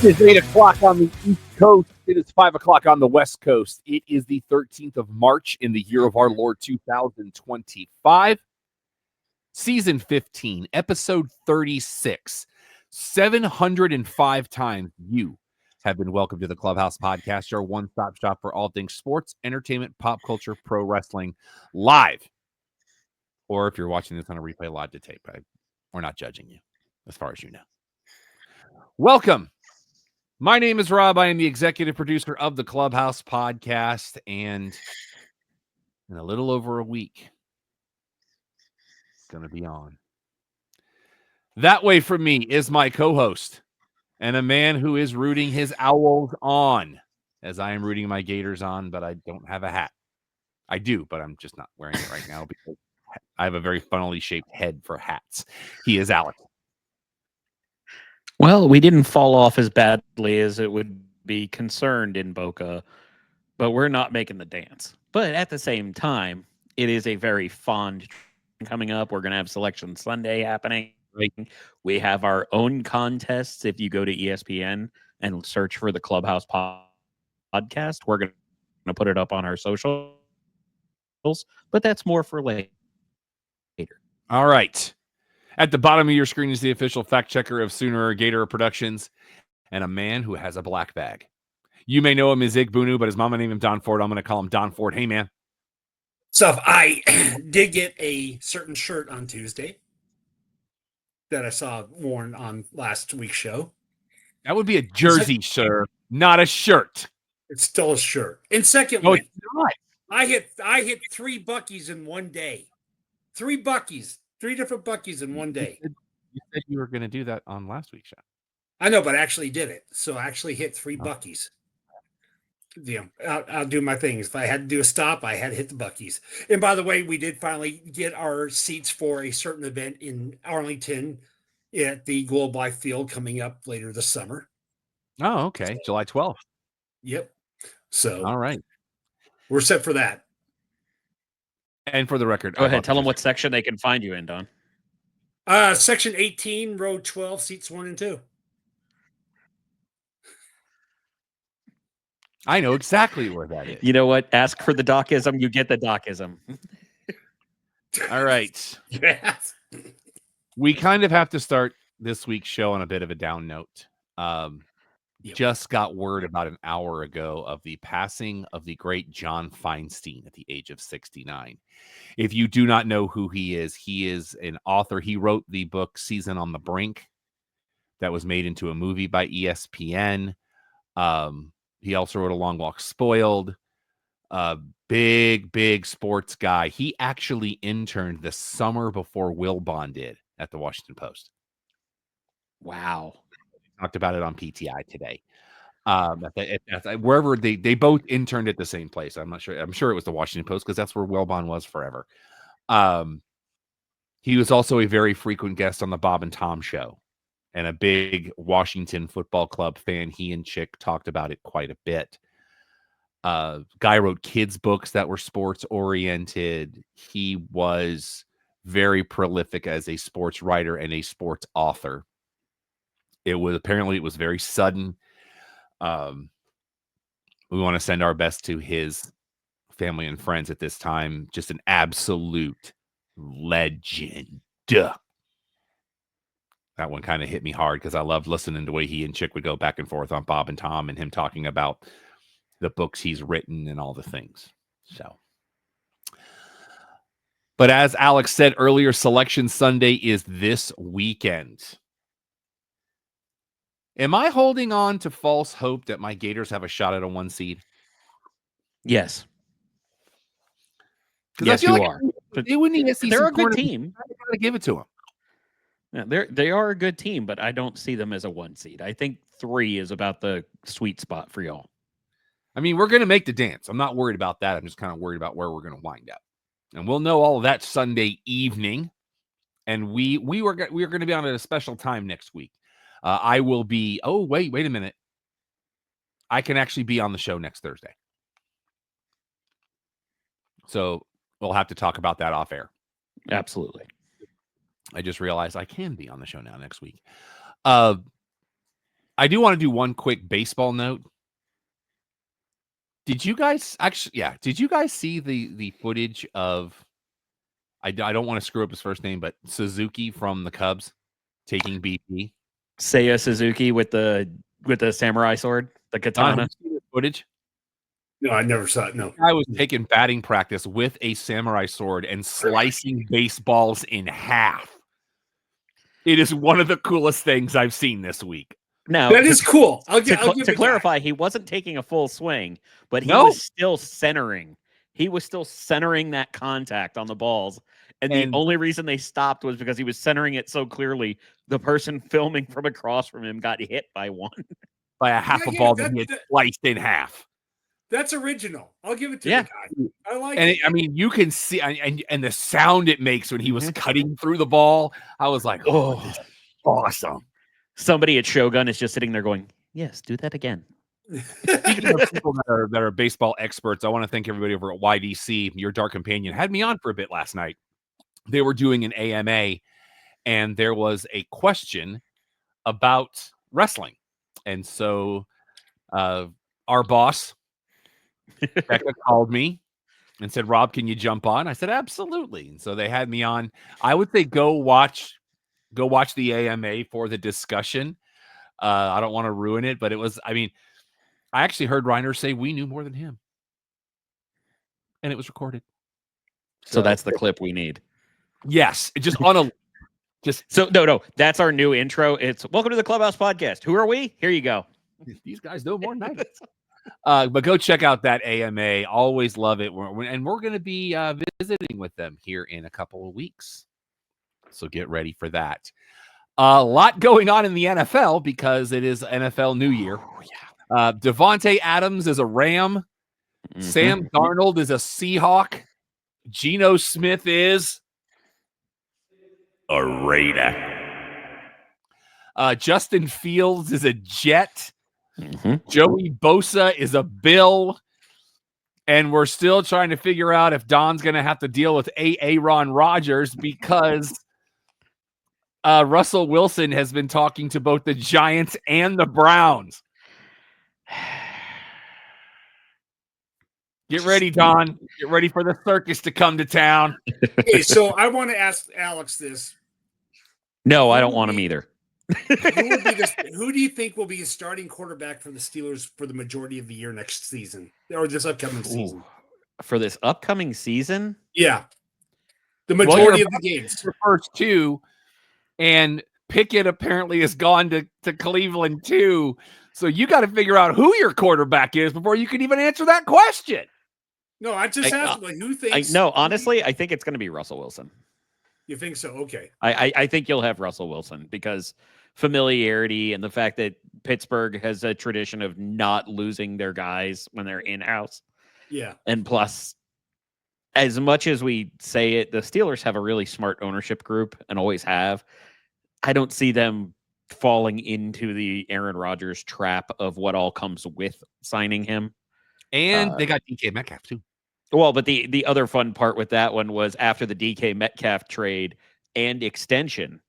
is 8 o'clock on the East Coast. It is 5 o'clock on the West Coast. It is the 13th of March in the year of our Lord 2025. Season 15, episode 36. 705 times you have been welcome to the Clubhouse Podcast, your one-stop shop for all things sports, entertainment, pop culture, pro wrestling, live. Or if you're watching this on a replay live to tape, we're not judging you, as far as you know. Welcome. My name is Rob. I am the executive producer of the Clubhouse Podcast, and in a little over a week, it's going to be on. That way from me is my co-host and a man who is rooting his Owls on, as I am rooting my Gators on, but I don't have a hat. I do, but I'm just not wearing it right now because I have a very funnily shaped head for hats. He is Alex. Well, we didn't fall off as badly as it would be concerned in Boca, but we're not making the dance. But at the same time, it is a very fond coming up. We're going to have Selection Sunday happening. We have our own contests. If you go to ESPN and search for the Clubhouse Podcast, we're going to put it up on our socials. But that's more for later. All right. At the bottom of your screen is the official fact checker of Sooner Gator Productions and a man who has a black bag. You may know him as Ig Bunu, but his mama named him Don Ford. I'm going to call him Don Ford. Hey, man. So I did get a certain shirt on Tuesday that I saw worn on last week's show. That would be a jersey, sir, not a shirt. It's still a shirt. And secondly, I hit 3 Buckies in one day. 3 Buckies. 3 different Buckies in one day. You said you were going to do that on last week's show. I know, but I actually did it. So I actually hit 3 Buckies. Yeah, I'll do my things. If I had to do a stop, I had to hit the Buckies. And by the way, we did finally get our seats for a certain event in Arlington at the Globe Life Field coming up later this summer. Oh, okay. So, July 12th. Yep. So, all right. We're set for that. And for the record, go ahead. Tell them what section they can find you in, Don. Section 18, row 12, seats 1 and 2. I know exactly where that is. You know what? Ask for the docism, you get the docism. All right. Yes. We kind of have to start this week's show on a bit of a down note. Just got word about an hour ago of the passing of the great John Feinstein at the age of 69. If you do not know who he is an author. He wrote the book Season on the Brink that was made into a movie by ESPN. He also wrote A Long Walk Spoiled. Big sports guy. He actually interned the summer before Wilbon did at the Washington Post. Wow. Talked about it on PTI today. Wherever they both interned at the same place. I'm not sure. I'm sure it was the Washington Post because that's where Wilbon was forever. He was also a very frequent guest on the Bob and Tom show and a big Washington Football Club fan. He and Chick talked about it quite a bit. Guy wrote kids' books that were sports oriented. He was very prolific as a sports writer and a sports author. It was very sudden. We want to send our best to his family and friends at this time. Just an absolute legend. That one kind of hit me hard because I loved listening to the way he and Chick would go back and forth on Bob and Tom and him talking about the books he's written and all the things. But as Alex said earlier, Selection Sunday is this weekend. Am I holding on to false hope that my Gators have a shot at a 1 seed? Yes. Yes, you are. They wouldn't even see they're a good team. I gotta give it to them. Yeah, they are a good team, but I don't see them as a 1 seed. I think 3 is about the sweet spot for y'all. I mean, we're going to make the dance. I'm not worried about that. I'm just kind of worried about where we're going to wind up. And we'll know all of that Sunday evening. And we are going to be on at a special time next week. I will be. Oh, wait a minute. I can actually be on the show next Thursday. So we'll have to talk about that off air. Absolutely. I just realized I can be on the show now next week. I do want to do one quick baseball note. Did you guys Did you guys see the footage of? I don't want to screw up his first name, but Suzuki from the Cubs taking BP. Seiya Suzuki with the samurai sword, the katana. Have you seen the footage? No, I never saw it. No, I was taking batting practice with a samurai sword and slicing baseballs in half. It is one of the coolest things I've seen this week. Now that is cool. To clarify, he wasn't taking a full swing, but he was still centering. He was still centering that contact on the balls. And the only reason they stopped was because he was centering it so clearly. The person filming from across from him got hit by one. By a half a ball that he had sliced in half. That's original. I'll give it to the guy. I like it. I mean, you can see and the sound it makes when he was cutting through the ball. I was like, oh, this is awesome. Somebody at Shogun is just sitting there going, yes, do that again. Speaking of people that are baseball experts, I want to thank everybody over at YDC. Your Dark Companion had me on for a bit last night. They were doing an AMA, and there was a question about wrestling. And so our boss, Becca, called me and said, Rob, can you jump on? I said, absolutely. And so they had me on. I would say go watch the AMA for the discussion. I don't want to ruin it, but I actually heard Reiner say we knew more than him. And it was recorded. So that's the clip we need. Yes. Just on a no. That's our new intro. It's welcome to the Clubhouse Podcast. Who are we? Here you go. These guys know more than I do. But go check out that AMA. Always love it. And we're going to be visiting with them here in a couple of weeks. So get ready for that. A lot going on in the NFL because it is NFL New Year. Devontae Adams is a Ram. Mm-hmm. Sam Darnold is a Seahawk. Geno Smith is a Raider. Justin Fields is a Jet. Mm-hmm. Joey Bosa is a Bill. And we're still trying to figure out if Don's going to have to deal with Aaron Rodgers because Russell Wilson has been talking to both the Giants and the Browns. Get ready, Don. Get ready for the circus to come to town. Okay, so I want to ask Alex this. No, I don't want him either. Who do you think will be a starting quarterback for the Steelers for the majority of the year next season or this upcoming season? For this upcoming season? Yeah. The majority of the games. The first two, and Pickett apparently has gone to Cleveland too. So you got to figure out who your quarterback is before you can even answer that question. No, I just asked who thinks. Honestly, I think it's going to be Russell Wilson. You think so? Okay. I think you'll have Russell Wilson because familiarity and the fact that Pittsburgh has a tradition of not losing their guys when they're in-house. Yeah. And plus, as much as we say it, the Steelers have a really smart ownership group and always have. I don't see them falling into the Aaron Rodgers trap of what all comes with signing him. And they got DK Metcalf too. Well, but the other fun part with that one was after the DK Metcalf trade and extension,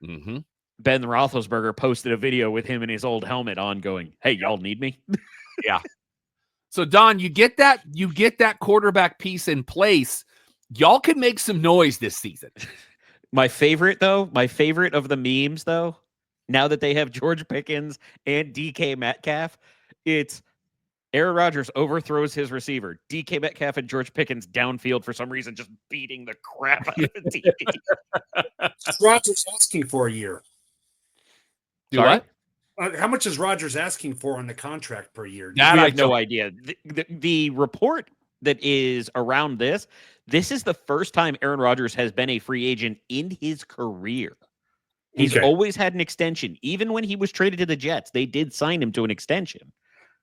Ben Roethlisberger posted a video with him in his old helmet on going, hey, y'all need me? Yeah. So, Don, you get that quarterback piece in place. Y'all can make some noise this season. My favorite of the memes, though, now that they have George Pickens and DK Metcalf, it's Aaron Rodgers overthrows his receiver. DK Metcalf and George Pickens downfield for some reason, just beating the crap out of the TV. Rodgers asking for a year. Do what? How much is Rodgers asking for on the contract per year? We have no idea. The report that is around this is the first time Aaron Rodgers has been a free agent in his career. He's always had an extension. Even when he was traded to the Jets, they did sign him to an extension.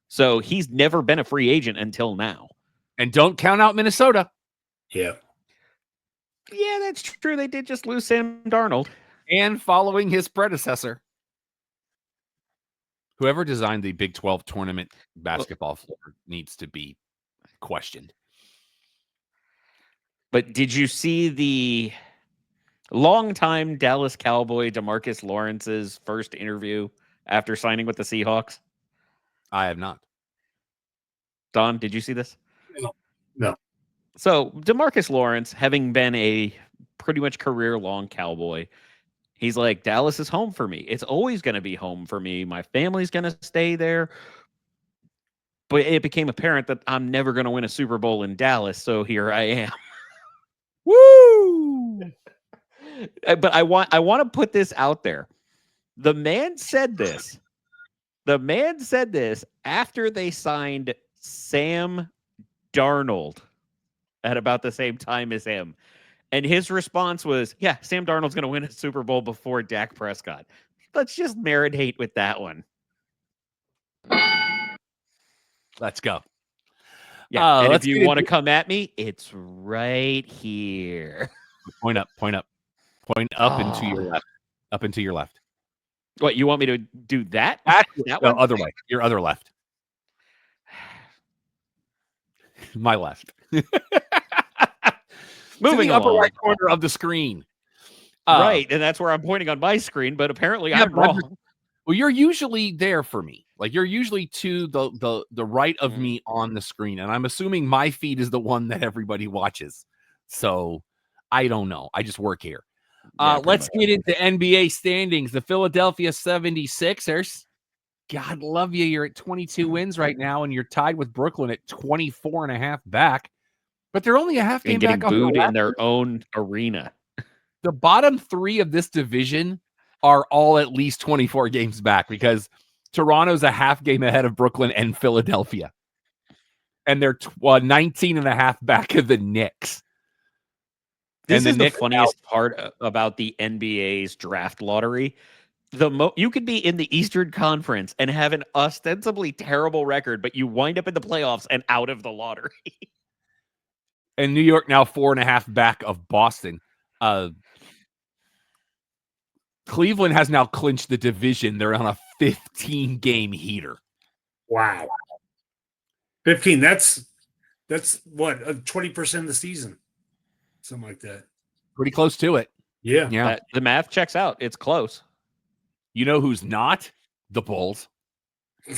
So he's never been a free agent until now. And don't count out Minnesota. Yeah. Yeah, that's true. They did just lose Sam Darnold. And following his predecessor. Whoever designed the Big 12 tournament basketball floor needs to be questioned. But did you see the longtime Dallas Cowboy DeMarcus Lawrence's first interview after signing with the Seahawks? I have not. Don, did you see this? No. So DeMarcus Lawrence, having been a pretty much career-long Cowboy, he's like, Dallas is home for me. It's always going to be home for me. My family's going to stay there. But it became apparent that I'm never going to win a Super Bowl in Dallas, so here I am. Woo! But I want to put this out there. The man said this. The man said this after they signed Sam Darnold at about the same time as him. And his response was, yeah, Sam Darnold's going to win a Super Bowl before Dak Prescott. Let's just marinate with that one. Let's go. Yeah, and if you want to come at me, it's right here. Point up. Point up and to your left. Up and to your left. What, you want me to do that? That one? Other way. Your other left. My left. Moving to the upper along. right corner of the screen. Right, and that's where I'm pointing on my screen, but apparently I'm wrong. Well, you're usually there for me. Like, you're usually to the right of me on the screen, and I'm assuming my feed is the one that everybody watches. So I don't know. I just work here. Let's get into NBA standings. The Philadelphia 76ers. God love you. You're at 22 wins right now, and you're tied with Brooklyn at 24 and a half back. But they're only a half game getting back booed in their own arena. The bottom three of this division are all at least 24 games back because Toronto's a half game ahead of Brooklyn and Philadelphia. And they're 19 and a half back of the Knicks. This is the funniest part about the NBA's draft lottery. You could be in the Eastern Conference and have an ostensibly terrible record, but you wind up in the playoffs and out of the lottery. And New York now 4.5 back of Boston. Cleveland has now clinched the division. They're on a 15-game heater. Wow. 15. That's what, 20% of the season. Something like that. Pretty close to it. Yeah. The math checks out. It's close. You know who's not? The Bulls.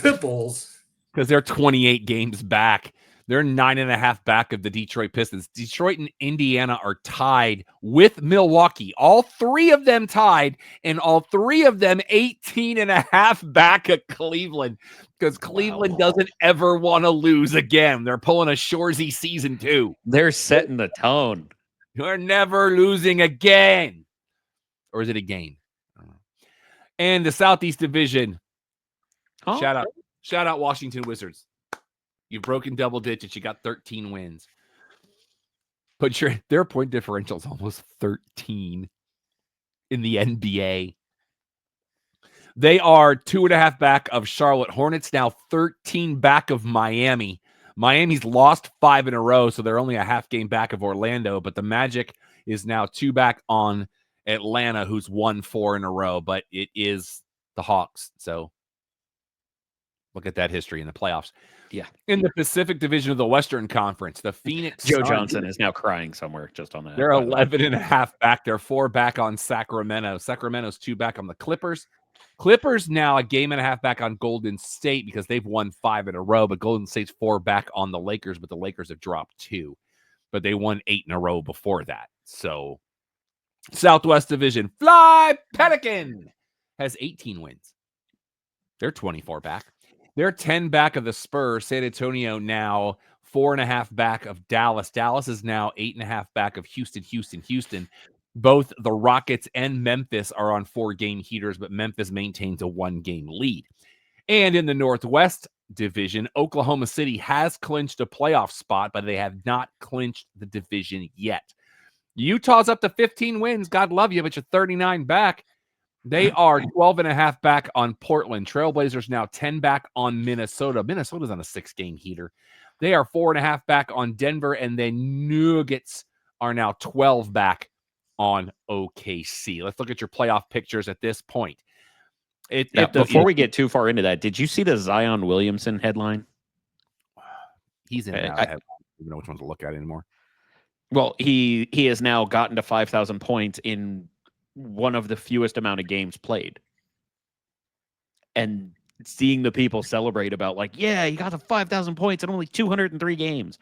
The Bulls. Because they're 28 games back. They're 9.5 back of the Detroit Pistons. Detroit and Indiana are tied with Milwaukee. All three of them tied, and all three of them 18.5 back at Cleveland. Because Cleveland doesn't ever want to lose again. They're pulling a Shorzy season 2. They're setting the tone. You're never losing again. Or is it a game? I don't know. And the Southeast Division. Huh? Shout out Washington Wizards. You've broken double digits. You got 13 wins. But their point differential is almost 13 in the NBA. They are 2.5 back of Charlotte Hornets, now 13 back of Miami. Miami's lost 5 in a row, so they're only a half game back of Orlando. But the Magic is now 2 back on Atlanta, who's won 4 in a row. But it is the Hawks. So look at that history in the playoffs. Yeah. In the Pacific Division of the Western Conference, the Phoenix Joe Suns, Johnson is now crying somewhere just on that. They're 11.5 back. They're 4 back on Sacramento. Sacramento's 2 back on the Clippers. Clippers now a game and a half back on Golden State because they've won 5 in a row, but Golden State's 4 back on the Lakers, but the Lakers have dropped 2. But they won 8 in a row before that. So Southwest Division, Fly Pelican has 18 wins. They're 24 back. They're 10 back of the Spurs. San Antonio now 4.5 back of Dallas. Dallas is now 8.5 back of Houston. Both the Rockets and Memphis are on 4-game heaters, but Memphis maintains a 1-game lead. And in the Northwest Division, Oklahoma City has clinched a playoff spot, but they have not clinched the division yet. Utah's up to 15 wins. God love you, but you're 39 back. They are 12.5 back on Portland. Trailblazers now 10 back on Minnesota. Minnesota's on a 6-game heater. They are 4.5 back on Denver, and then Nuggets are now 12 back on OKC. Let's look at your playoff pictures at this point. Before we get too far into that, did you see the Zion Williamson headline? He's in and out. I don't even know which one to look at anymore. Well, he has now gotten to 5,000 points in one of the fewest amount of games played. and seeing the people celebrate about like, yeah, you got the 5,000 points in only 203 games.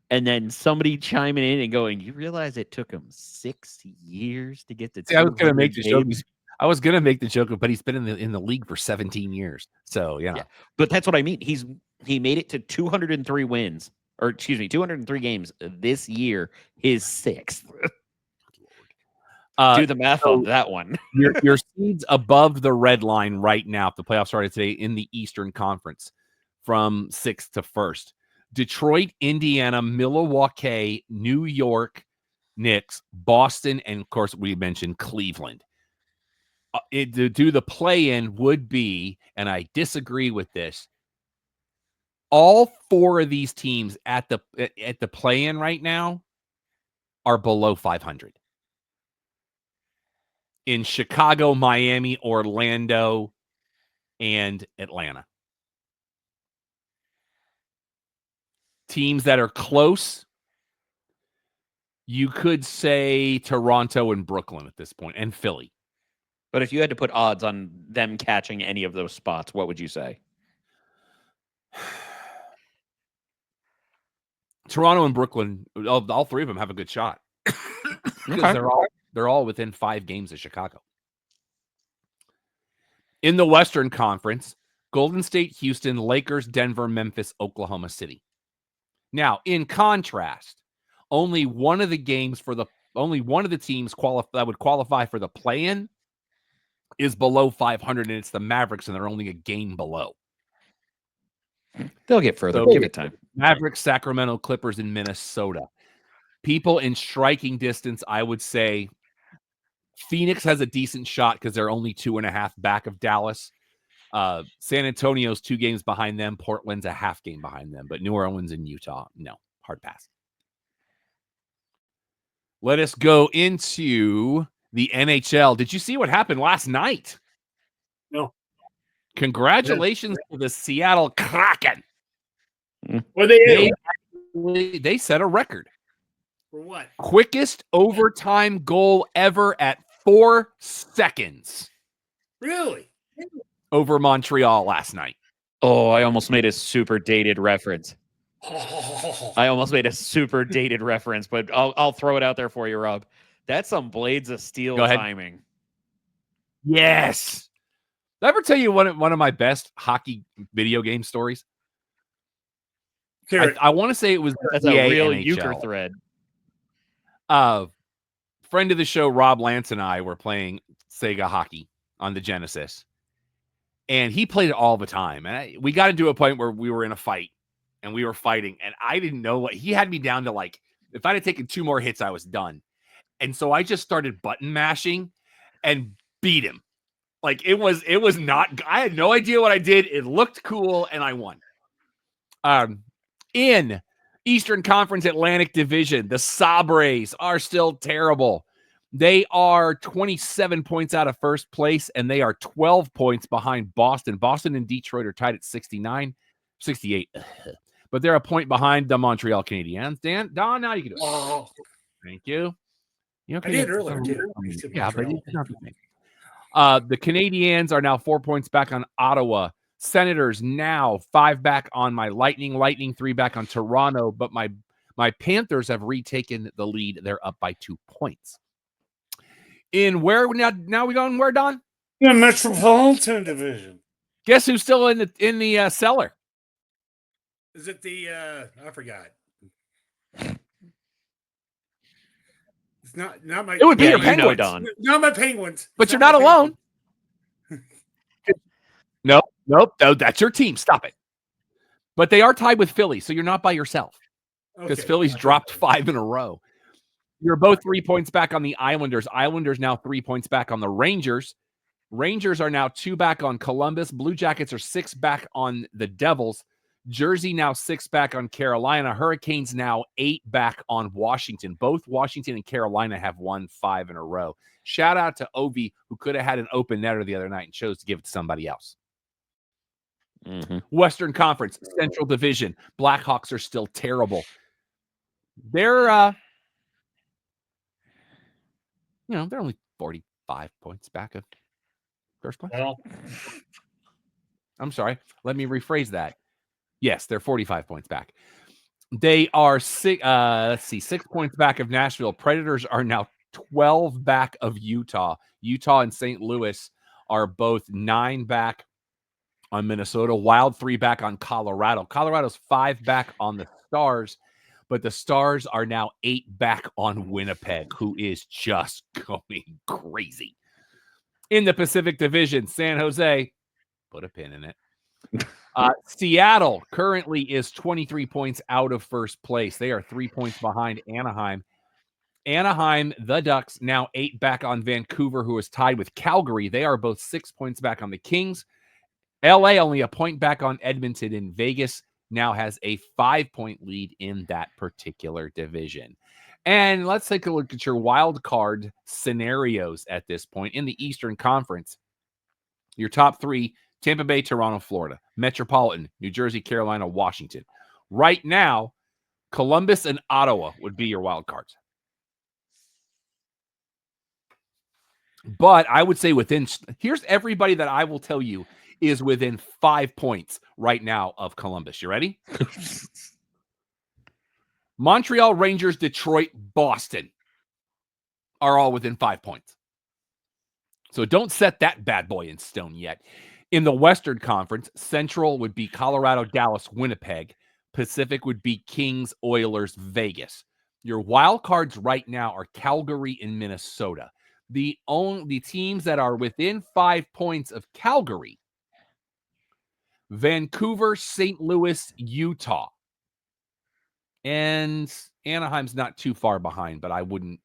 And then somebody chiming in and going, you realize it took him 6 years to get to 200 I was going to make the joke. games? I was going to make the joke, but he's been in the league for 17 years. So, Yeah. But that's what I mean. He made it to 203 wins, or excuse me, 203 games this year, his 6th. Do the math on that one. your seeds above the red line right now, if the playoffs started today in the Eastern Conference from 6th to 1st. Detroit, Indiana, Milwaukee, New York, Knicks, Boston, and of course we mentioned Cleveland. To do the play-in would be, and I disagree with this, all 4 of these teams at the play-in right now are below 500. In Chicago, Miami, Orlando, and Atlanta. Teams that are close, you could say Toronto and Brooklyn at this point, and Philly. But if you had to put odds on them catching any of those spots, what would you say? Toronto and Brooklyn, all 3 of them have a good shot. Because they're all within 5 games of Chicago. In the Western Conference, Golden State, Houston, Lakers, Denver, Memphis, Oklahoma City. Now, in contrast, only one of the teams that would qualify for the play-in is below 500, and it's the Mavericks, and they're only a game below. They'll get further. So, give it time. Mavericks, Sacramento, Clippers, and Minnesota. People in striking distance, I would say Phoenix has a decent shot because they're only 2.5 back of Dallas. San Antonio's 2 games behind them. Portland's a half game behind them. But New Orleans and Utah, no. Hard pass. Let us go into the NHL. Did you see what happened last night? No. Congratulations to the Seattle Kraken. What They set a record. For what? Quickest overtime goal ever at 4 seconds. Really? Over Montreal last night. Oh, I almost made a super dated reference. Oh. I almost made a super dated reference, but I'll throw it out there for you, Rob. That's some Blades of Steel timing. Yes. Did I ever tell you one of my best hockey video game stories? I want to say it was that's a real euchre thread. Friend of the show, Rob Lance, and I were playing Sega hockey on the Genesis. And he played it all the time. And we got into a point where we were in a fight and we were fighting. And I didn't know what he had me down to, like, if I'd have taken 2 more hits, I was done. And so I just started button mashing and beat him. Like it was not, I had no idea what I did. It looked cool and I won. In Eastern Conference Atlantic Division, the Sabres are still terrible. They are 27 points out of first place, and they are 12 points behind Boston. Boston and Detroit are tied at 68. But they're a point behind the Montreal Canadiens. Don, now you can do it. Oh. Thank you. I did earlier. Yeah, but it's not the thing. The Canadiens are now 4 points back on Ottawa. Senators now 5 back on my Lightning. Lightning 3 back on Toronto. But my Panthers have retaken the lead. They're up by 2 points. In where now we going where, Don? The Metropolitan Division. Guess who's still in the cellar? Is it the I forgot. It's not my. It would be your Penguins. Don. Not my Penguins. But you're not alone. Nope. That's your team. Stop it. But they are tied with Philly, so you're not by yourself. Because Philly's dropped 5 in a row. You're both 3 points back on the Islanders. Islanders now 3 points back on the Rangers. Rangers are now 2 back on Columbus. Blue Jackets are 6 back on the Devils. Jersey now 6 back on Carolina. Hurricanes now 8 back on Washington. Both Washington and Carolina have won 5 in a row. Shout out to Ovi, who could have had an open netter the other night and chose to give it to somebody else. Mm-hmm. Western Conference, Central Division. Blackhawks are still terrible. They're they're only 45 points back of first place. Well, I'm sorry. Let me rephrase that. Yes, they're 45 points back. They are 6 points back of Nashville. Predators are now 12 back of Utah. Utah and St. Louis are both 9 back on Minnesota. Wild 3 back on Colorado. Colorado's 5 back on the Stars, but the Stars are now 8 back on Winnipeg, who is just going crazy. In the Pacific Division, San Jose, put a pin in it. Seattle currently is 23 points out of first place. They are 3 points behind Anaheim. Anaheim, the Ducks, now 8 back on Vancouver, who is tied with Calgary. They are both 6 points back on the Kings. LA only a point back on Edmonton, and Vegas now has a 5-point lead in that particular division. And let's take a look at your wild card scenarios at this point in the Eastern Conference. Your top 3: Tampa Bay, Toronto, Florida. Metropolitan, New Jersey, Carolina, Washington. Right now, Columbus and Ottawa would be your wild cards. But I would say here's everybody that I will tell you is within 5 points right now of Columbus. You ready? Montreal, Rangers, Detroit, Boston are all within 5 points. So don't set that bad boy in stone yet. In the Western Conference, Central would be Colorado, Dallas, Winnipeg. Pacific would be Kings, Oilers, Vegas. Your wild cards right now are Calgary and Minnesota. The teams that are within 5 points of Calgary: Vancouver, St. Louis, Utah. And Anaheim's not too far behind, but I wouldn't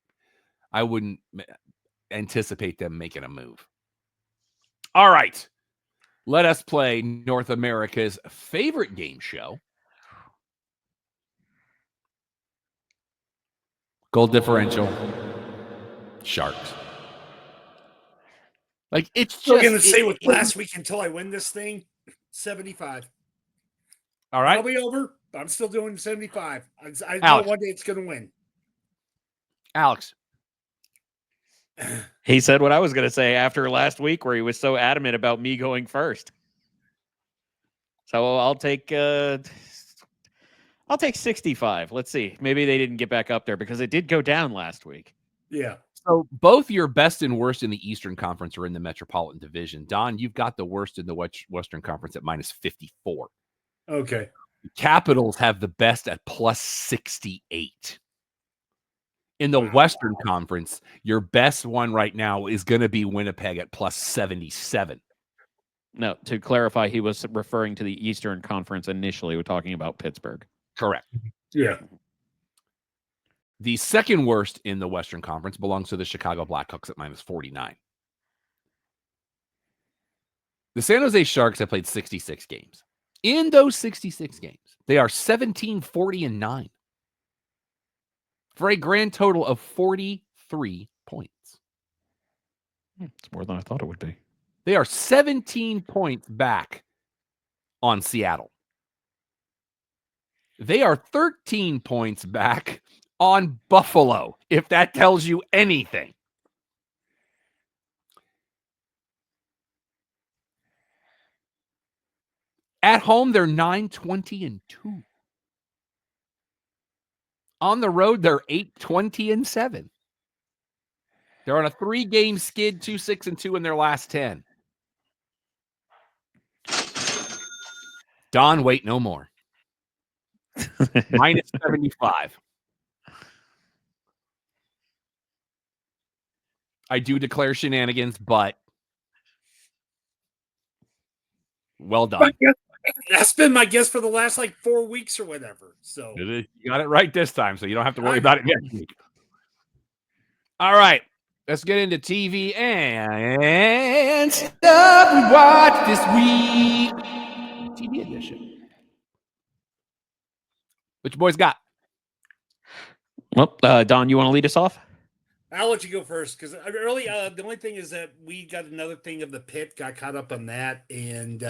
anticipate them making a move. All right. Let us play North America's favorite game show. Goal differential. Sharks. Like, it's just... I'm going to say with last week until I win this thing, 75. All right. I'll be over. I'm still doing 75. I know one day it's going to win. Alex. He said what I was going to say after last week, where he was so adamant about me going first. So I'll take 65. Let's see. Maybe they didn't get back up there because it did go down last week. Yeah. So both your best and worst in the Eastern Conference are in the Metropolitan Division. Don, you've got the worst in the Western Conference at minus 54. Okay. The Capitals have the best at plus 68. In the Western Conference, your best one right now is going to be Winnipeg at plus 77. No, to clarify, he was referring to the Eastern Conference initially. We're talking about Pittsburgh. Correct. Yeah. The second worst in the Western Conference belongs to the Chicago Blackhawks at minus 49. The San Jose Sharks have played 66 games. In those 66 games, they are 17, 40, and 9. For a grand total of 43 points. It's more than I thought it would be. They are 17 points back on Seattle. They are 13 points back on Buffalo, if that tells you anything. At home, they're 9-20-2. On the road, they're 8-20-7. They're on a 3-game skid, 2-6-2 in their last 10. Don, wait no more. Minus 75. I do declare shenanigans, but well done. That's been my guess for the last 4 weeks or whatever. So You got it right this time, so you don't have to worry about it next week. All right, let's get into TV and stuff we watched this week. TV edition. What you boys got? Well, Don, you want to lead us off? I'll let you go first because early. The only thing is that we got another thing of the pit, got caught up on that, and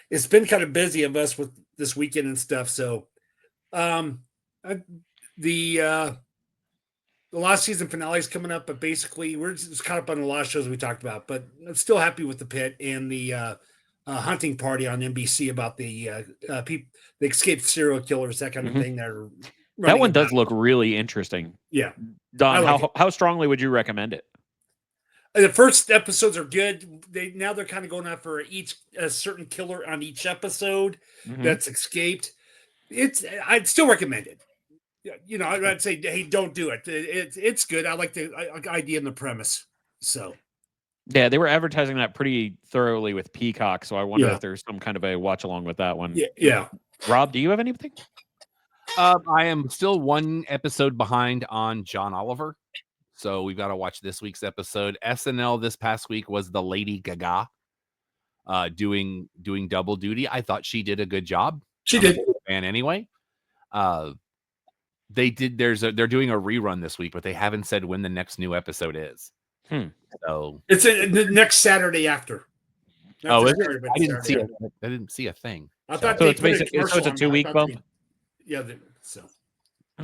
it's been kind of busy of us with this weekend and stuff. So, the last season finale is coming up, but basically we're just caught up on a lot of shows we talked about. But I'm still happy with the pit and the hunting party on NBC about the escaped serial killers, that kind of thing. That one does look really interesting. Yeah, Don, how strongly would you recommend it? The first episodes are good. They're kind of going after a certain killer on each episode that's escaped. I'd still recommend it. I'd say, hey, don't do it. It's good. I like the idea and the premise. So, yeah, they were advertising that pretty thoroughly with Peacock. So I wonder if there's some kind of a watch along with that one. Yeah. Rob, do you have anything? I am still one episode behind on John Oliver. So we've got to watch this week's episode. SNL this past week was the Lady Gaga doing double duty. I thought she did a good job. She did. And anyway, they did. They're doing a rerun this week, but they haven't said when the next new episode is. So it's the next Saturday after. I didn't see a thing. I thought so it's basically it's a 2-week bump. I don't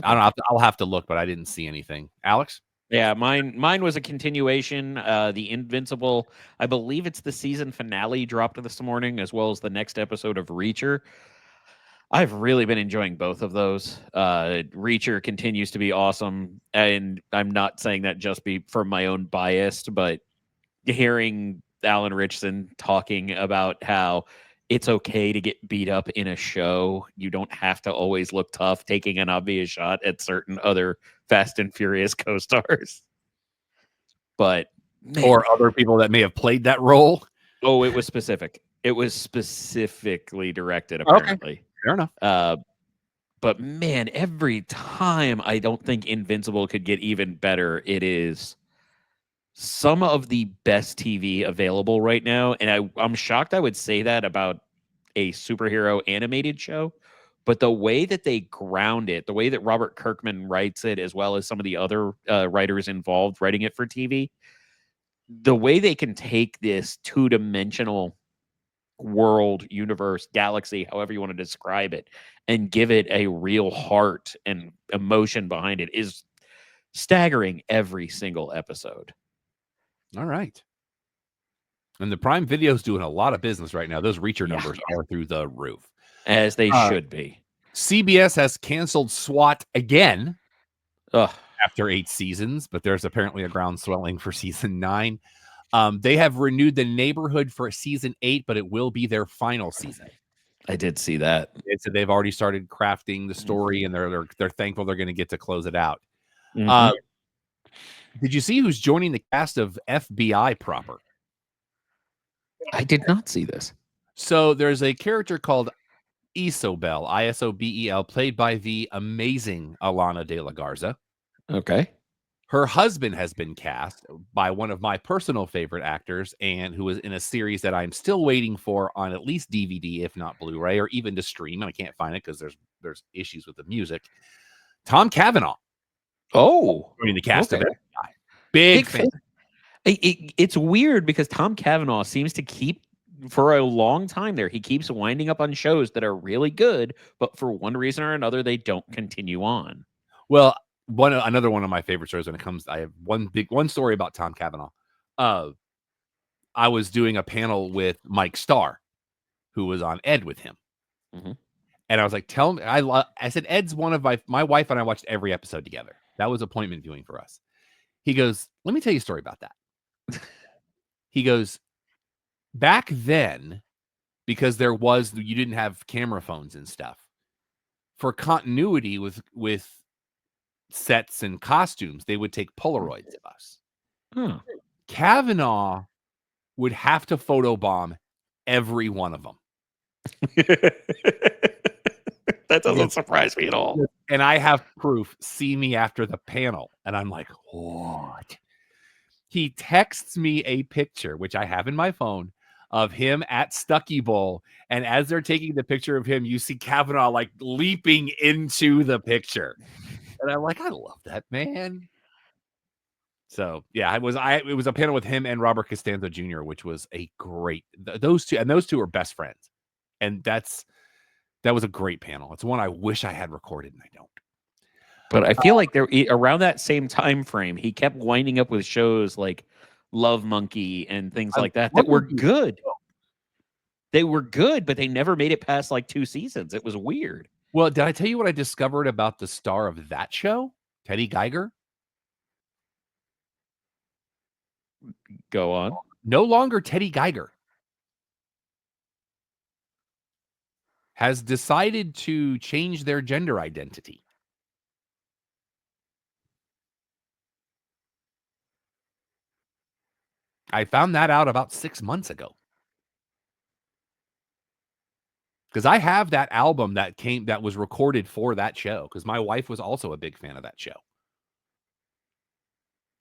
know. I'll have to look, but I didn't see anything. Alex? Yeah, mine was a continuation. The Invincible, I believe it's the season finale dropped this morning, as well as the next episode of Reacher. I've really been enjoying both of those. Reacher continues to be awesome, and I'm not saying that just for my own bias, but hearing Alan Richardson talking about how it's okay to get beat up in a show. You don't have to always look tough, taking an obvious shot at certain other Fast and Furious co-stars. But or other people that may have played that role. Oh, it was specific. It was specifically directed, apparently. Okay. Fair enough. But man, every time I don't think Invincible could get even better. It is some of the best TV available right now. And I'm shocked I would say that about a superhero animated show. But the way that they ground it, the way that Robert Kirkman writes it, as well as some of the other writers involved writing it for TV, the way they can take this two-dimensional world, universe, galaxy, however you want to describe it, and give it a real heart and emotion behind it is staggering every single episode. All right. And the Prime Video's doing a lot of business right now. Those Reacher numbers are through the roof. As they should be. CBS has canceled SWAT again Ugh. after 8 seasons, but there's apparently a ground swelling for season 9. They have renewed The Neighborhood for season 8, but it will be their final season. I did see that. So they've already started crafting the story, and they're thankful they're going to get to close it out. Did you see who's joining the cast of FBI proper? I did not see this. So there's a character called Isobel, Isobel, played by the amazing Alana de la Garza. Okay. Her husband has been cast by one of my personal favorite actors, and who is in a series that I'm still waiting for on at least DVD, if not Blu-ray, or even to stream. And I can't find it because there's issues with the music. Tom Cavanaugh. Oh, in the cast of FBI. Big fan. It's weird because Tom Cavanaugh seems to keep, for a long time there, he keeps winding up on shows that are really good, but for one reason or another, they don't continue on. Well, another one of my favorite stories when it comes, I have one story about Tom Cavanaugh. I was doing a panel with Mike Starr, who was on Ed with him. And I was like, tell me, I said, Ed's one of my wife and I watched every episode together. That was appointment viewing for us. He goes, let me tell you a story about that. He goes, back then, because you didn't have camera phones and stuff, for continuity with sets and costumes, they would take Polaroids of us. Kavanaugh would have to photobomb every one of them. That doesn't surprise me at all. And I have proof. See me after the panel. And I'm like, what? He texts me a picture, which I have in my phone, of him at Stucky Bowl. And as they're taking the picture of him, you see Kavanaugh like leaping into the picture. And I'm like, I love that, man. So yeah, it was a panel with him and Robert Costanzo Jr., which was a great, those two are best friends. And that was a great panel. It's one I wish I had recorded and I don't. But I feel like around that same time frame, he kept winding up with shows like Love Monkey and things like that were good. They were good, but they never made it past like 2 seasons. It was weird. Well, did I tell you what I discovered about the star of that show, Teddy Geiger? Go on. No longer Teddy Geiger. Has decided to change their gender identity. I found that out about 6 months ago. Because I have that album that was recorded for that show, because my wife was also a big fan of that show.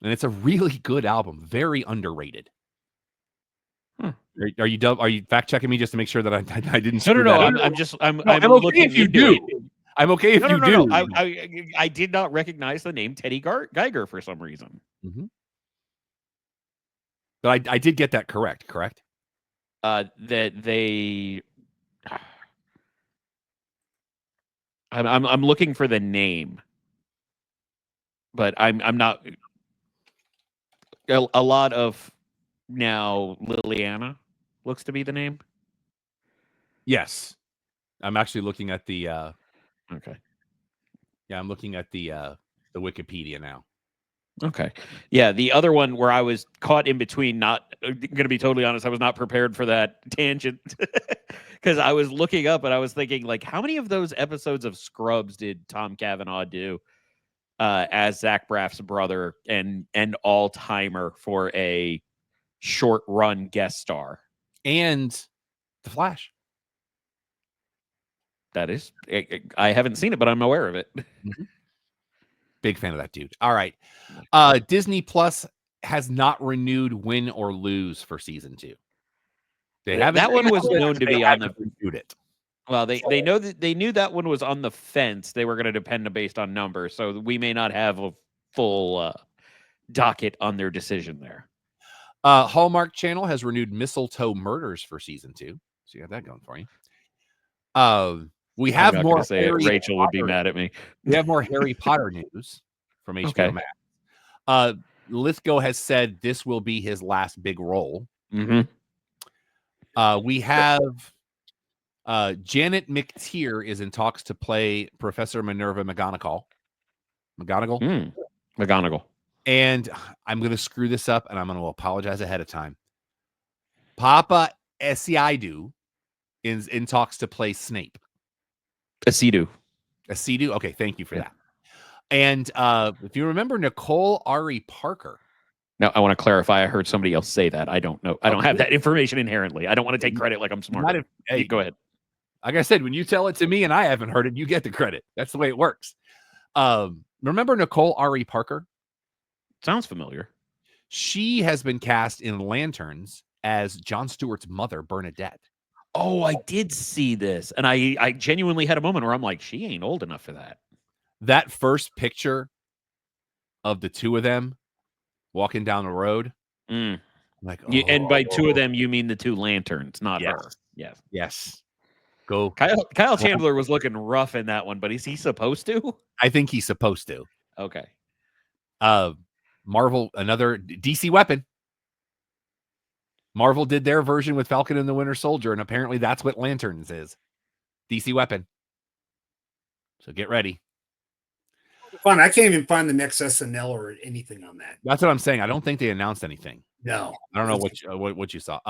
And it's a really good album, very underrated. Are you fact checking me just to make sure that I didn't screw that up? I'm okay looking if you into do. it. I'm okay if you do. No. I did not recognize the name Teddy Geiger for some reason. Mm-hmm. But I did get that correct? That they. I'm looking for the name, but I'm not. A lot of now Liliana looks to be the name. Yes, I'm actually looking at the. Okay. Yeah, I'm looking at the Wikipedia now. Okay. Yeah, the other one where I was caught in between, not going to be totally honest, I was not prepared for that tangent because I was looking up and I was thinking, like, how many of those episodes of Scrubs did Tom Cavanaugh do as Zach Braff's brother and all-timer for a short-run guest star? And The Flash. That is, I haven't seen it, but I'm aware of it. Mm-hmm. Big fan of that dude. All right. Disney Plus has not renewed Win or Lose for season 2. That one was known to be on the renewed it. Well, they know that they knew that one was on the fence. They were going to depend based on numbers, so we may not have a full docket on their decision there. Hallmark Channel has renewed Mistletoe Murders for season 2, so you got that going for you. We have more. Rachel would be mad at me. We have more Harry Potter news from HBO Max. Lithgow has said this will be his last big role. Mm-hmm. We have Janet McTeer is in talks to play Professor Minerva McGonagall. McGonagall. And I'm going to screw this up, and I'm going to apologize ahead of time. Papa Esiaidu is in talks to play Snape. Asidu. Okay, thank you for that. And if you remember Nicole Ari Parker. Now, I want to clarify. I heard somebody else say that. I don't know. I don't have that information inherently. I don't want to take credit like I'm smart. Hey, go ahead. Like I said, when you tell it to me and I haven't heard it, you get the credit. That's the way it works. Remember Nicole Ari Parker? Sounds familiar. She has been cast in Lanterns as Jon Stewart's mother, Bernadette. Oh, I did see this. And I genuinely had a moment where I'm like, she ain't old enough for that. That first picture of the two of them walking down the road. Like, and by two of them, you mean the two lanterns, not her. Yes. Yes. Go. Kyle Chandler was looking rough in that one, but is he supposed to? I think he's supposed to. Okay. Marvel, another DC weapon. Marvel did their version with Falcon and the Winter Soldier, and apparently that's what Lanterns is. DC weapon. So get ready. Fun. I can't even find the next SNL or anything on that. That's what I'm saying. I don't think they announced anything. No. I don't know what you saw.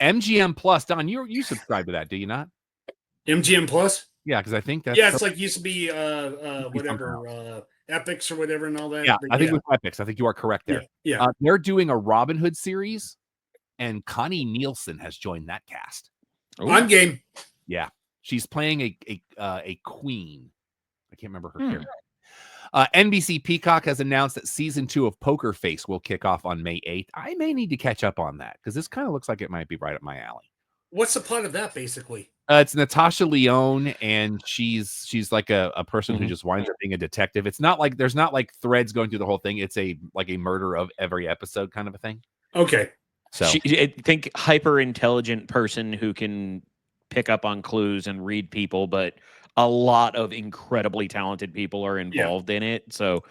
MGM Plus, Don, you subscribe to that, do you not? MGM Plus? Yeah, because I think that's it's like used to be whatever Epics or whatever and all that. Yeah, I think it was Epics. I think you are correct there. Yeah. They're doing a Robin Hood series, and Connie Nielsen has joined that cast. On game. Yeah, she's playing a queen. I can't remember her character. NBC Peacock has announced that season 2 of Poker Face will kick off on May 8th. I may need to catch up on that because this kind of looks like it might be right up my alley. What's the plot of that, basically? It's Natasha Lyonne, and she's like a person who just winds up being a detective. It's not like there's not like threads going through the whole thing. It's a murder of every episode kind of a thing. Okay. So I think hyper intelligent person who can pick up on clues and read people, but a lot of incredibly talented people are involved in it. So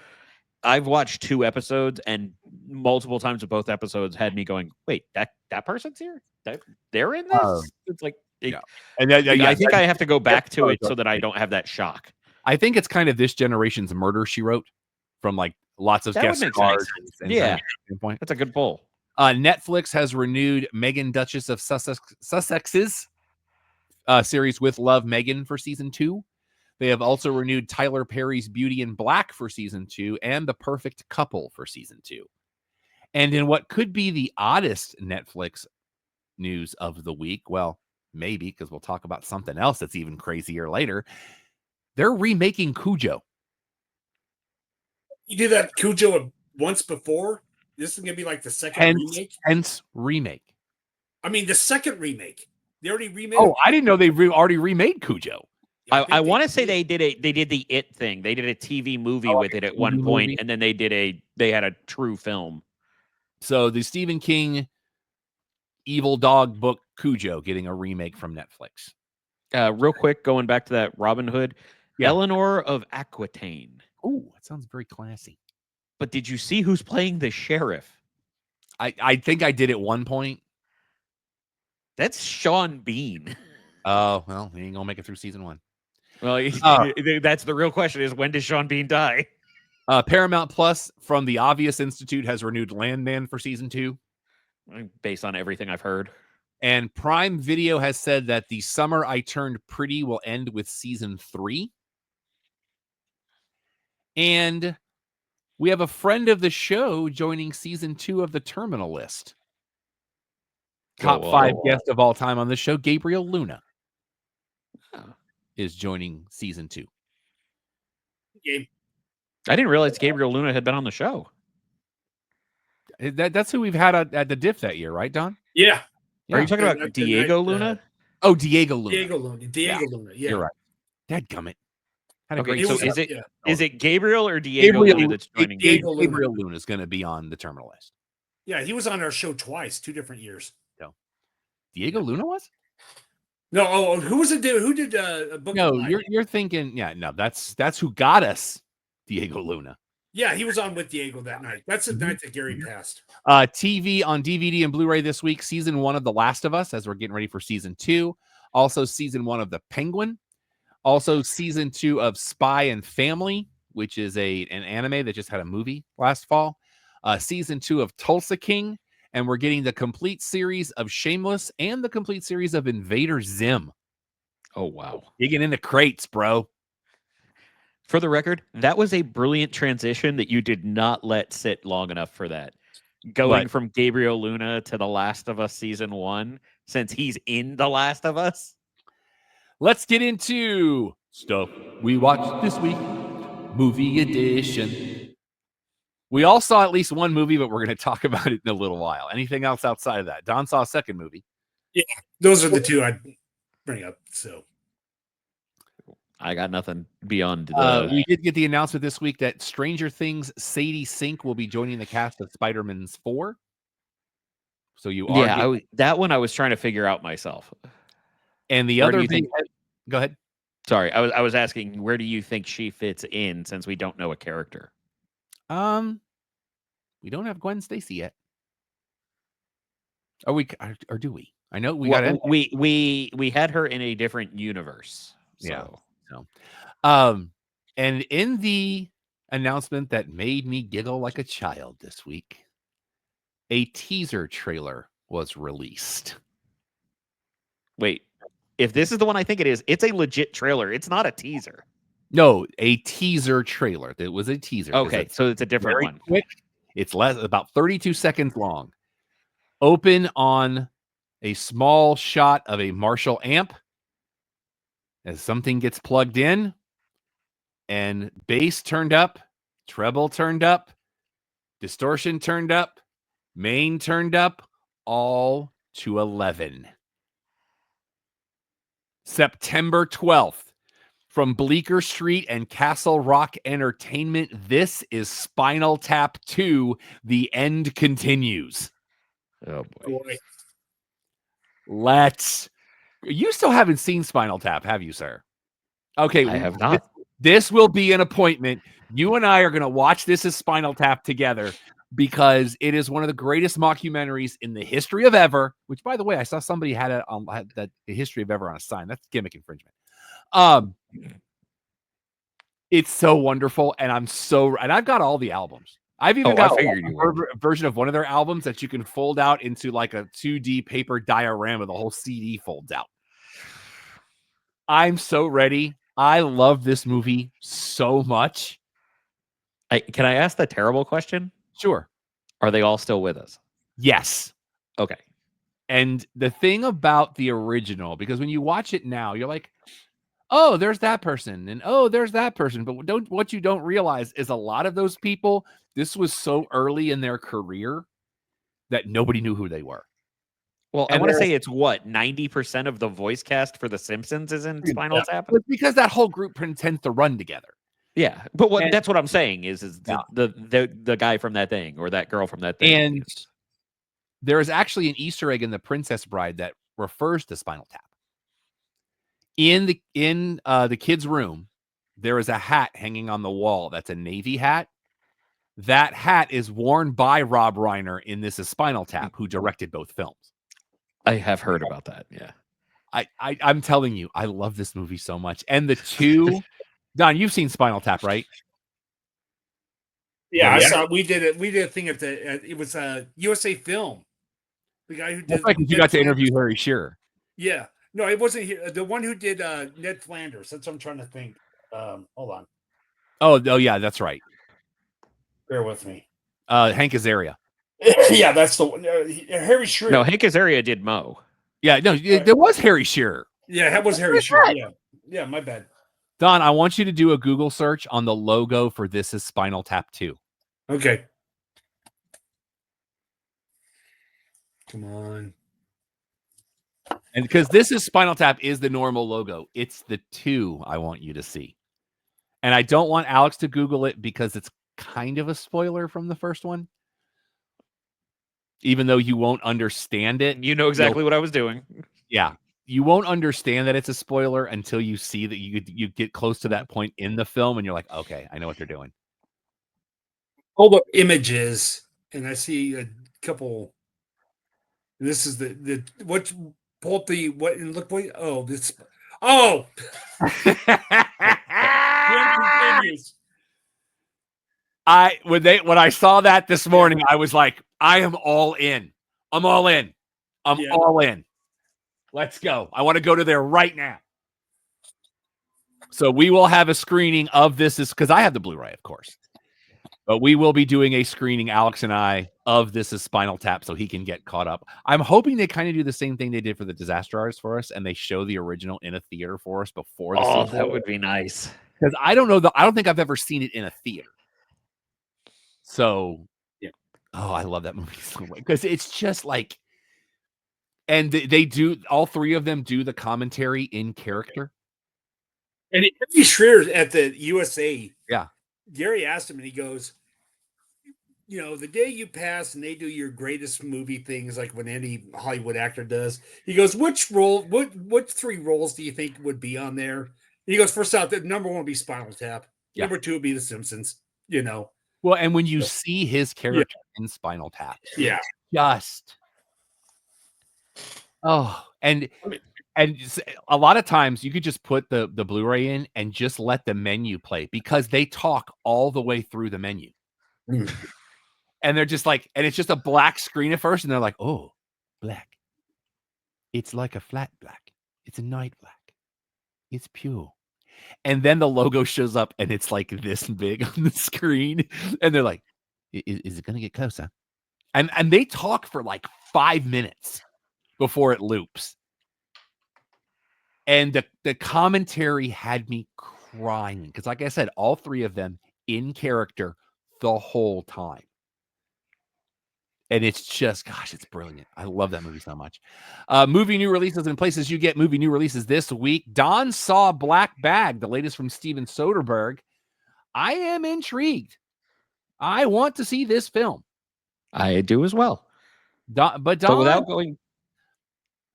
I've watched 2 episodes, and multiple times of both episodes had me going, "Wait, that person's here? They're in this?" It's like, yeah. And I think I have to go back to it so that I don't have that shock. I think it's kind of this generation's Murder, She Wrote, from like lots of guest stars. Yeah, that's a good pull. Netflix has renewed Meghan, Duchess of Sussex's series with Love, Meghan for season 2. They have also renewed Tyler Perry's Beauty in Black for season 2 and The Perfect Couple for season 2. And in what could be the oddest Netflix news of the week, well, maybe because we'll talk about something else that's even crazier later. They're remaking Cujo. You did that Cujo once before. This is going to be like the second remake. Hence remake. I mean, the second remake. They already remade. Oh, I didn't know they already remade Cujo. I want to say they did the It thing. They did a TV movie with it at one point, and then they had a true film. So the Stephen King evil dog book Cujo getting a remake from Netflix. Real quick, going back to that Robin Hood, Eleanor of Aquitaine. Oh, that sounds very classy. But did you see who's playing the sheriff? I think I did at one point. That's Sean Bean. Oh, well, he ain't gonna make it through season 1. Well, that's the real question: is when does Sean Bean die? Paramount Plus from the Obvious Institute has renewed Landman for season 2, based on everything I've heard. And Prime Video has said that The Summer I Turned Pretty will end with season 3. And we have a friend of the show joining season 2 of The Terminal List. Top 5 guest of all time on the show, Gabriel Luna, is joining season 2. I didn't realize Gabriel Luna had been on the show. That's who we've had at the Diff that year, right, Don? Yeah. Are you talking about Diego Luna? Oh, Diego Luna. Diego Luna. Yeah. You're right. Dadgummit. Okay, so is it Gabriel or Diego Luna that's joining? Gabriel Luna is going to be on the Terminal List. Yeah, he was on our show twice, 2 different years. No. Diego Luna was? No, who was it? Who did Book? No, you're thinking. Yeah, no, that's who got us, Diego Luna. Yeah, he was on with Diego that night. That's the night that Gary passed. TV on DVD and Blu-ray this week. Season 1 of The Last of Us, as we're getting ready for season 2. Also, season 1 of The Penguin. Also, season 2 of Spy and Family, which is an anime that just had a movie last fall. Season 2 of Tulsa King. And we're getting the complete series of Shameless and the complete series of Invader Zim. Oh, wow. Digging into crates, bro. For the record, that was a brilliant transition that you did not let sit long enough for that. Going from Gabriel Luna to The Last of Us season 1, since he's in The Last of Us. Let's get into stuff we watched this week. Movie edition. We all saw at least one movie, but we're going to talk about it in a little while. Anything else outside of that? Don saw a second movie. Yeah, those are the 2 I'd bring up. So I got nothing beyond. We did get the announcement this week that Stranger Things Sadie Sink will be joining the cast of Spider-Man's 4. So you are. That one I was trying to figure out myself. And the other thing. Go ahead. Sorry, I was asking, where do you think she fits in, since we don't know a character? We don't have Gwen Stacy yet. Or do we? I know we got we had her in a different universe. So. Yeah. And in the announcement that made me giggle like a child this week, a teaser trailer was released. Wait, if this is the one I think it is, it's a legit trailer. It's not a teaser. No, a teaser trailer. It was a teaser. Okay, so it's a different one. Quick. It's about 32 seconds long. Open on a small shot of a Marshall amp as something gets plugged in, and bass turned up, treble turned up, distortion turned up, main turned up, all to 11. September 12th. From Bleecker Street and Castle Rock Entertainment, this is Spinal Tap 2, The End Continues. Oh, boy. You still haven't seen Spinal Tap, have you, sir? Okay. I have not. This will be an appointment. You and I are going to watch This Is Spinal Tap together because it is one of the greatest mockumentaries in the history of ever, which, by the way, I saw somebody had it on the history of ever on a sign. That's gimmick infringement. It's so wonderful, and I've got all the albums. I've even got a version of one of their albums that you can fold out into like a 2D paper diorama. The whole CD folds out. I'm so ready. I love this movie so much. Can I ask the terrible question? Sure. Are they all still with us? Yes. Okay. And the thing about the original, because when you watch it now, you're like, oh, there's that person, and oh, there's that person. But what you don't realize is a lot of those people, this was so early in their career that nobody knew who they were. Well, I want to say it's what 90% of the voice cast for The Simpsons is in Spinal Tap. It's because that whole group tends to run together. Yeah, but that's what I'm saying is the guy from that thing or that girl from that thing. And there is actually an Easter egg in The Princess Bride that refers to Spinal Tap. In the kids' room, there is a hat hanging on the wall. That's a Navy hat. That hat is worn by Rob Reiner in This Is Spinal Tap, who directed both films. I have heard about that. Yeah, I'm telling you, I love this movie so much. And the two, Don, you've seen Spinal Tap, right? Yeah, I saw. We did a thing at it was a USA Film. The guy who did. Like you got to interview Harry Shearer. Yeah, no, it wasn't here. The one who did Ned Flanders. That's what I'm trying to think. Hold on. Oh, yeah, that's right. Bear with me. Hank Azaria. Yeah, that's the one. Harry Shearer. No, Hank Azaria did Mo. Yeah, no, there was Harry Shearer. Yeah, that was Harry Shearer. Yeah, my bad. Don, I want you to do a Google search on the logo for This Is Spinal Tap 2. Okay. Come on. And because This Is Spinal Tap is the normal logo, it's the 2 I want you to see. And I don't want Alex to Google it because it's kind of a spoiler from the first one. Even though you won't understand it. You know exactly what I was doing. Yeah. You won't understand that it's a spoiler until you see that you get close to that point in the film and you're like, okay, I know what they're doing. Hold up images, and I see a couple. This is the what pull up the what and look what this when I saw that this morning, I was like, I am all in. I'm all in. All in. Let's go. I want to go to there right now. So we will have a screening of this because I have the Blu-ray, of course. But we will be doing a screening, Alex and I, of This Is Spinal Tap so he can get caught up. I'm hoping they kind of do the same thing they did for the Disaster Artist for us, and they show the original in a theater for us before the sequel. That would be nice. Because I don't know, I don't think I've ever seen it in a theater. So, yeah. Oh, I love that movie so much because it's just like, and they do, all three of them do the commentary in character. And Harry Shearer at the USA, yeah. Gary asked him, and he goes, the day you pass and they do your greatest movie things, like when any Hollywood actor does, he goes, which role, what 3 roles do you think would be on there? And he goes, first out, the number 1 would be Spinal Tap. Yeah. Number 2 would be The Simpsons, Well, and when you see his character in Spinal Tap, just, and a lot of times you could just put the Blu-ray in and just let the menu play because they talk all the way through the menu. And they're just like, and it's just a black screen at first, and they're like, oh, black. It's like a flat black. It's a night black. It's pure. And then the logo shows up, and it's like this big on the screen, and they're like, is it going to get closer? And they talk for like 5 minutes before it loops. And the commentary had me crying because, like I said, all 3 of them in character the whole time. And it's just, gosh, it's brilliant. I love that movie so much. Movie new releases and places you get movie new releases this week. Don saw Black Bag, the latest from Steven Soderbergh. I am intrigued. I want to see this film. I do as well. But without going...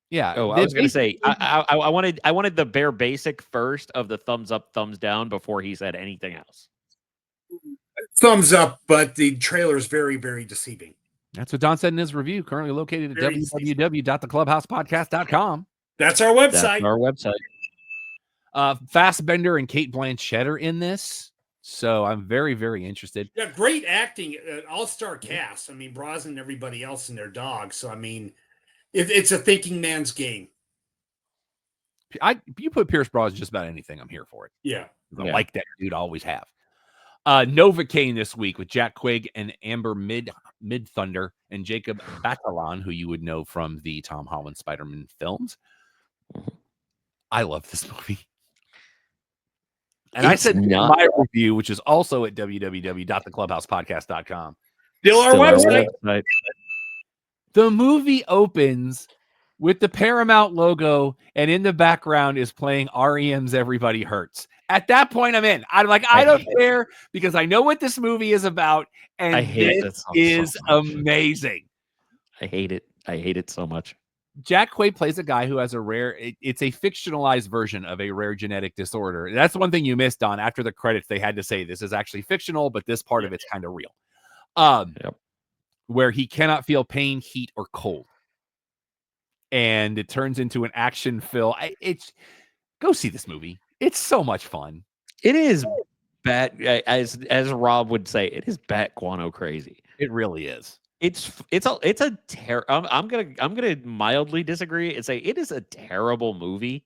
Yeah. Oh, I was going to say, I wanted the bare basic first of the thumbs up, thumbs down before he said anything else. Thumbs up, but the trailer is very, very deceiving. That's what Don said in his review, currently located at Very www.theclubhousepodcast.com. That's our website. That's our website. Fassbender and Cate Blanchett are in this, so I'm very, very interested. Yeah, great acting, all-star cast. I mean, Brosnan and everybody else and their dogs. So, I mean, it's a thinking man's game. You put Pierce Brosnan just about anything, I'm here for it. Yeah. I like that dude, always have. Novocaine this week with Jack Quigg and Amber Mid-Thunder and Jacob Batalon, who you would know from the Tom Holland Spider-Man films. I love this movie. And I said my review, which is also at www.theclubhousepodcast.com. Still our website. The movie opens with the Paramount logo, and in the background is playing REM's Everybody Hurts. At that point, I'm in. I'm like, I don't care, because I know what this movie is about, and this is amazing. I hate it. I hate it so much. Jack Quaid plays a guy who has it's a fictionalized version of a rare genetic disorder. That's one thing you missed on. After the credits, they had to say this is actually fictional, but this part of it's kind of real. Where he cannot feel pain, heat, or cold. And it turns into an action film. Go see this movie. It's so much fun. It is bat, as Rob would say, it is bat guano crazy. It really is. I'm gonna mildly disagree and say it is a terrible movie,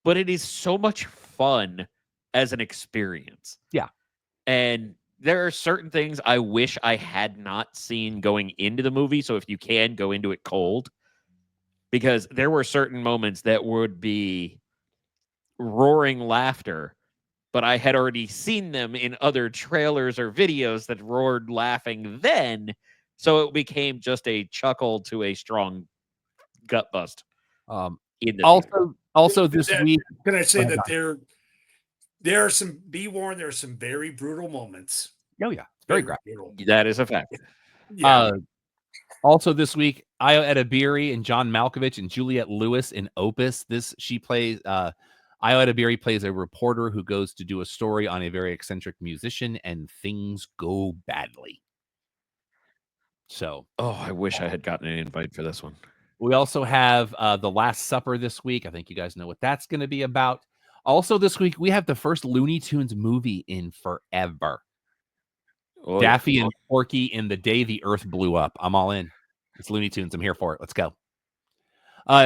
but it is so much fun as an experience. Yeah. And there are certain things I wish I had not seen going into the movie. So if you can go into it cold, because there were certain moments that would be roaring laughter, but I had already seen them in other trailers or videos that roared laughing then. So it became just a chuckle to a strong gut bust. Also this week, can I say that there are some, be warned, there are some very brutal moments. Oh yeah, it's very graphic. That is a fact. Yeah. Also this week, Ayo Edebiri and John Malkovich and Juliette Lewis in Opus. Ayo Edebiri plays a reporter who goes to do a story on a very eccentric musician, and things go badly. So, I wish I had gotten an invite for this one. We also have The Last Supper this week. I think you guys know what that's going to be about. Also this week, we have the first Looney Tunes movie in forever. Daffy and Porky in The Day the Earth Blew Up. I'm all in. It's Looney Tunes. I'm here for it. Let's go.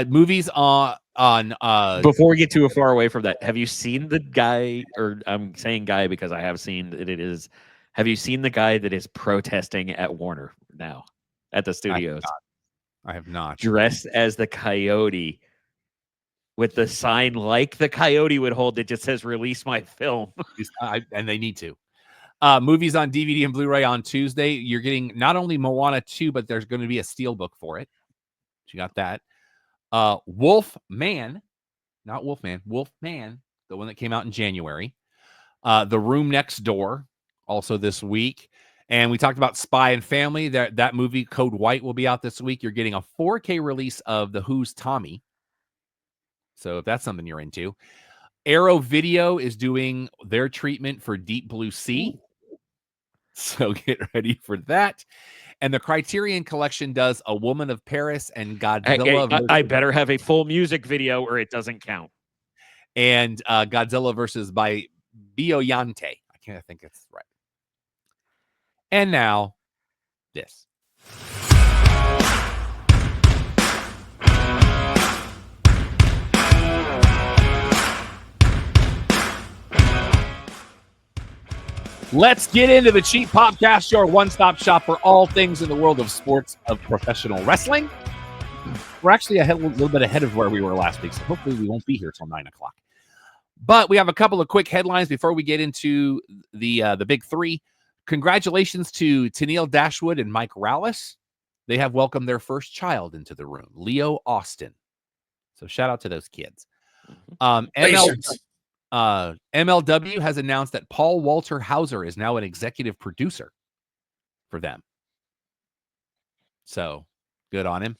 Movies on before we get too far away from that, have you seen the guy, or I'm saying guy because I have seen that it is, have you seen the guy that is protesting at Warner now at the studios? I have not. Dressed as the Coyote with the sign like the Coyote would hold that just says release my film. And they need to. Movies on DVD and Blu-ray on Tuesday. You're getting not only Moana 2, but there's going to be a steelbook for it. You got that. Wolfman, not Wolfman, Wolfman, the one that came out in January. The Room Next Door, also this week. And we talked about Spy and Family. That movie, Code White, will be out this week. You're getting a 4K release of The Who's Tommy. So if that's something you're into. Arrow Video is doing their treatment for Deep Blue Sea. So get ready for that. And the Criterion Collection does A Woman of Paris and Godzilla. I better have a full music video or it doesn't count. And Godzilla versus by Biollante. I think it's right. And now, this. Let's get into the Cheap Popcast, your one-stop shop for all things in the world of sports of professional wrestling. We're actually a little bit ahead of where we were last week, so hopefully we won't be here till 9 o'clock. But we have a couple of quick headlines before we get into the big three. Congratulations to Tennille Dashwood and Mike Rallis. They have welcomed their first child into the room, Leo Austin. So shout out to those kids. MLW has announced that Paul Walter Hauser is now an executive producer for them. So good on him.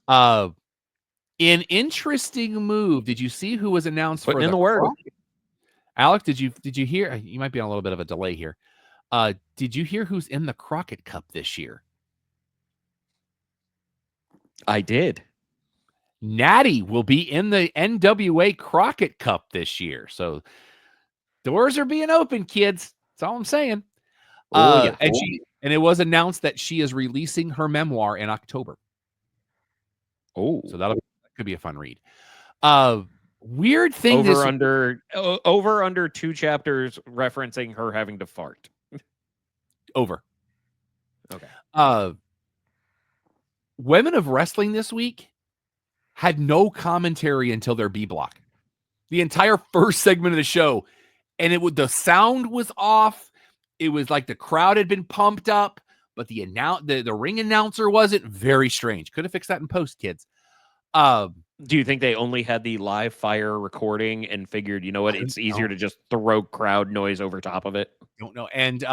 An interesting move. Did you see who was announced for the word? Alec, did you hear? You might be on a little bit of a delay here. Did you hear who's in the Crockett Cup this year? I did. Natty will be in the NWA Crockett Cup this year. So doors are being open, kids. That's all I'm saying. Yeah. And it was announced that she is releasing her memoir in October. Oh, So that could be a fun read. Weird thing. Over under 2 chapters referencing her having to fart. Over. Okay. Women of Wrestling this week had no commentary until their B block. The entire first segment of the show, and the sound was off. It was like the crowd had been pumped up, but the ring announcer wasn't. Very strange. Could have fixed that in post, kids. Do you think they only had the live fire recording and figured, you know what, it's easier to just throw crowd noise over top of it? Don't know. And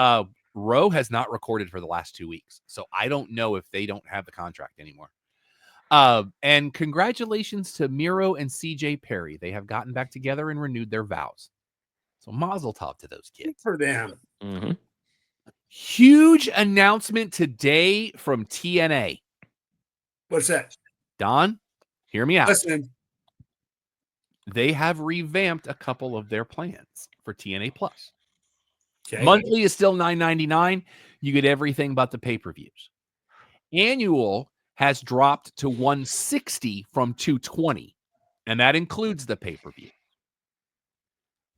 Roe has not recorded for the last 2 weeks, so I don't know if they don't have the contract anymore. And congratulations to Miro and CJ Perry. They have gotten back together and renewed their vows. So mazel tov to those kids. Good for them. Mm-hmm. Huge announcement today from TNA. What's that? Don, hear me out. Listen. They have revamped a couple of their plans for TNA Plus. Okay. Monthly is still $9.99. You get everything but the pay-per-views. Annual has dropped to $160 from $220, and that includes the pay-per-view.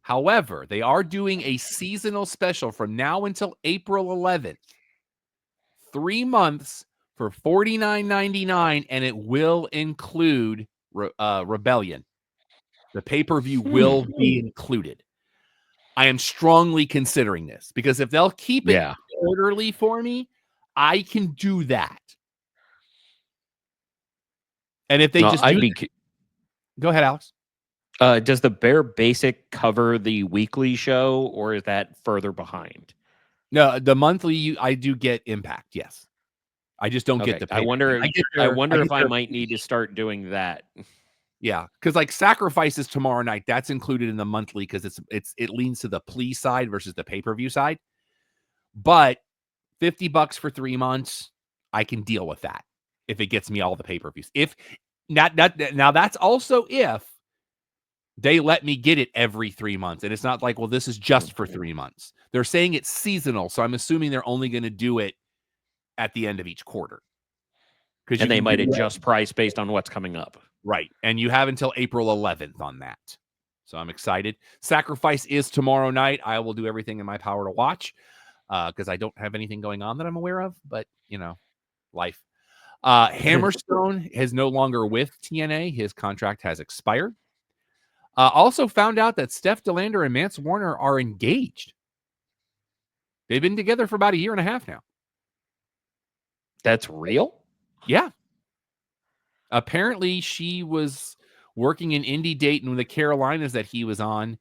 However, they are doing a seasonal special from now until April 11th. 3 months for $49.99, and it will include Rebellion. The pay-per-view will be included. I am strongly considering this because if they'll keep it orderly for me, I can do that. And if they go ahead, Alex. Does the bare basic cover the weekly show, or is that further behind? No, the monthly I do get Impact. Yes, I just don't get the. I wonder if I might need to start doing that. Yeah, because like Sacrifices tomorrow night, that's included in the monthly because it leans to the plea side versus the pay-per-view side. But $50 for 3 months, I can deal with that if it gets me all the pay-per-views. If not, now that's also if they let me get it every 3 months, and it's not like, well, this is just for 3 months. They're saying it's seasonal, so I'm assuming they're only going to do it at the end of each quarter. And they might adjust price based on what's coming up. Right. And you have until April 11th on that. So I'm excited. Sacrifice is tomorrow night. I will do everything in my power to watch because I don't have anything going on that I'm aware of. But, life. Hammerstone is no longer with TNA. His contract has expired. Also found out that Steph DeLander and Mance Warner are engaged. They've been together for about 1.5 years now. That's real? Yeah. Apparently, she was working in Indie Dayton with the Carolinas that he was on.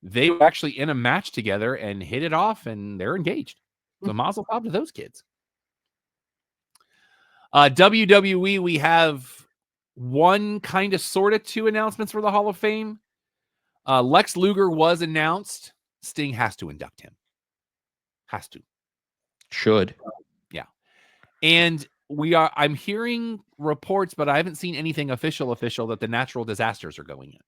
They were actually in a match together and hit it off, and they're engaged. So mazel tov to those kids. WWE, we have one kind of sort of 2 announcements for the Hall of Fame. Lex Luger was announced. Sting has to induct him. Has to. Should. Yeah. And I'm hearing reports, but I haven't seen anything official that the natural disasters are going in.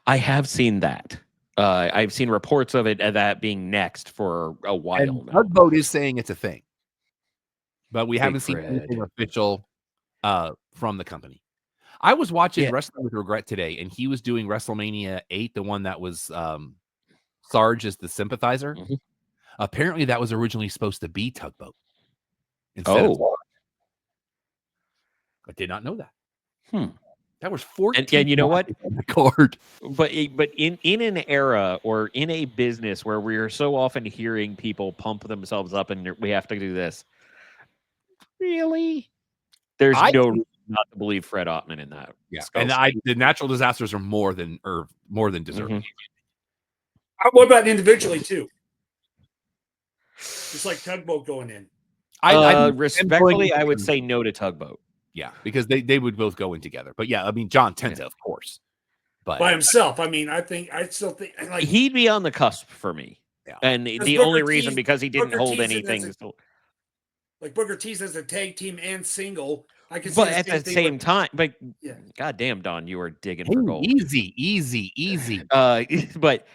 I have seen that. I've seen reports of it that being next for a while and now. Tugboat is saying it's a thing, but we haven't seen anything official from the company. I was watching Wrestling with Regret today, and he was doing WrestleMania 8, the one that was Sarge as the sympathizer. Mm-hmm. Apparently, that was originally supposed to be Tugboat. Instead of Sarge. I did not know that. That was 14. And you know what? On the card. But in an era or in a business where we are so often hearing people pump themselves up and we have to do this, really? There's no reason not to believe Fred Ottman in that. Yeah, and the natural disasters are more than deserving. Mm-hmm. What about individually too? Just like Tugboat going in. Respectfully, I would say no to Tugboat. Yeah, because they would both go in together. But yeah, I mean, John Tenta, of course. But by himself. I mean, I still think like he'd be on the cusp for me. And Because the Booker only reason T's- because he didn't Booker hold T's in anything. as like Booker T's as a tag team and single. I can see But the at same the thing same with, time, but yeah. goddamn, Don, you are digging Hey, for gold. easy. But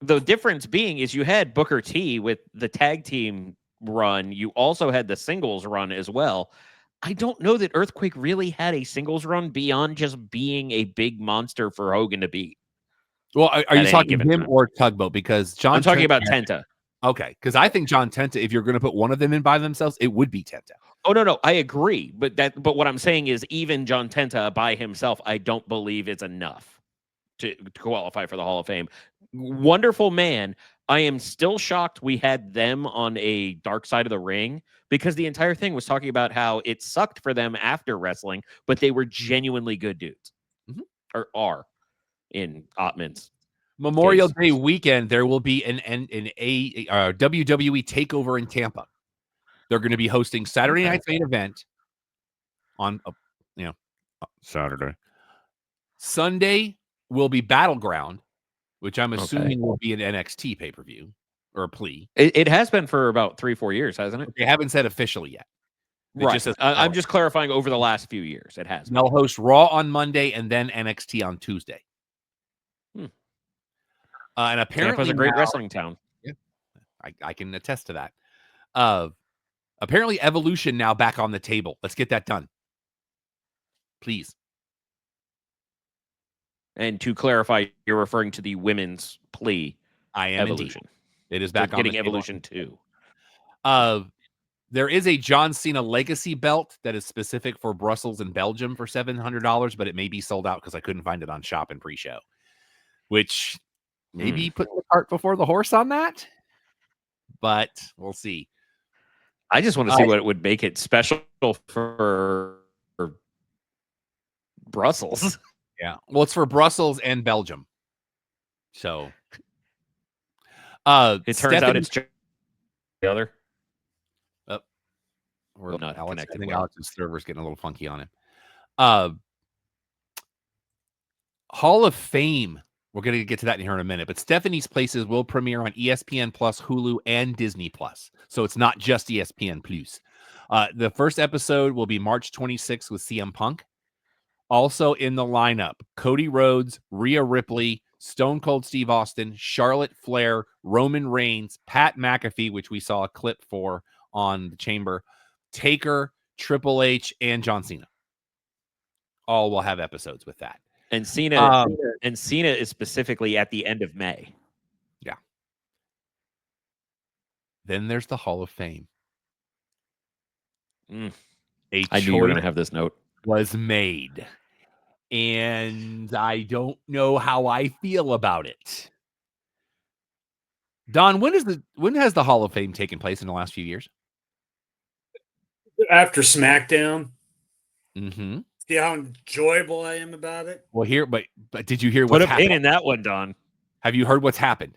the difference being is you had Booker T with the tag team run. You also had the singles run as well. I don't know that Earthquake really had a singles run beyond just being a big monster for Hogan to beat. Well, are you at any talking given him time. or Tugboat? Because John I'm talking Tenta about had- Tenta. Okay, because I think John Tenta, if you're going to put one of them in by themselves, it would be Tenta. Oh no, I agree. But what I'm saying is even John Tenta by himself, I don't believe it's enough to qualify for the Hall of Fame. Wonderful man. I am still shocked we had them on a dark side of the ring because the entire thing was talking about how it sucked for them after wrestling, but they were genuinely good dudes. Or are in Ottman's Memorial case. Day weekend, there will be an WWE takeover in Tampa. They're going to be hosting Saturday night's main event on, Saturday. Sunday will be Battleground, which I'm assuming will be an NXT pay-per-view or a plea. It has been for about 3-4 years, hasn't it? They haven't said officially yet. It Right. just says I'm just clarifying over the last few years. It has. They'll host Raw on Monday and then NXT on Tuesday. And apparently Tampa's a great now- wrestling town. Yeah, I can attest to that. Apparently Evolution now back on the table. Let's get that done. Please. And to clarify, you're referring to the women's plea. I am Evolution. Indeed. It is back on getting the table. Evolution 2. There is a John Cena legacy belt that is specific for Brussels and Belgium for $700, but it may be sold out because I couldn't find it on shop and pre-show. Which maybe put the cart before the horse on that, but we'll see. I just want to see what it would make it special for Brussels. Yeah. Well, it's for Brussels and Belgium. So it turns out it's just the other. We're not Alex, connected I think well. Alex's server's getting a little funky on him. Hall of Fame. We're going to get to that here in a minute, but Stephanie's Places will premiere on ESPN Plus, Hulu, and Disney Plus. So it's not just ESPN Plus. The first episode will be March 26th with CM Punk. Also in the lineup, Cody Rhodes, Rhea Ripley, Stone Cold Steve Austin, Charlotte Flair, Roman Reigns, Pat McAfee, which we saw a clip for on the Chamber, Taker, Triple H, and John Cena. All will have episodes with that. And Cena is specifically at the end of May. Yeah. Then there's the Hall of Fame. I knew you were going to have this note. Was made. And I don't know how I feel about it. Don, when has the Hall of Fame taken place in the last few years? After SmackDown. Mm-hmm. See how enjoyable I am about it? Well, but did you hear Put what's a pin happened? in that one, Don. Have you heard what's happened?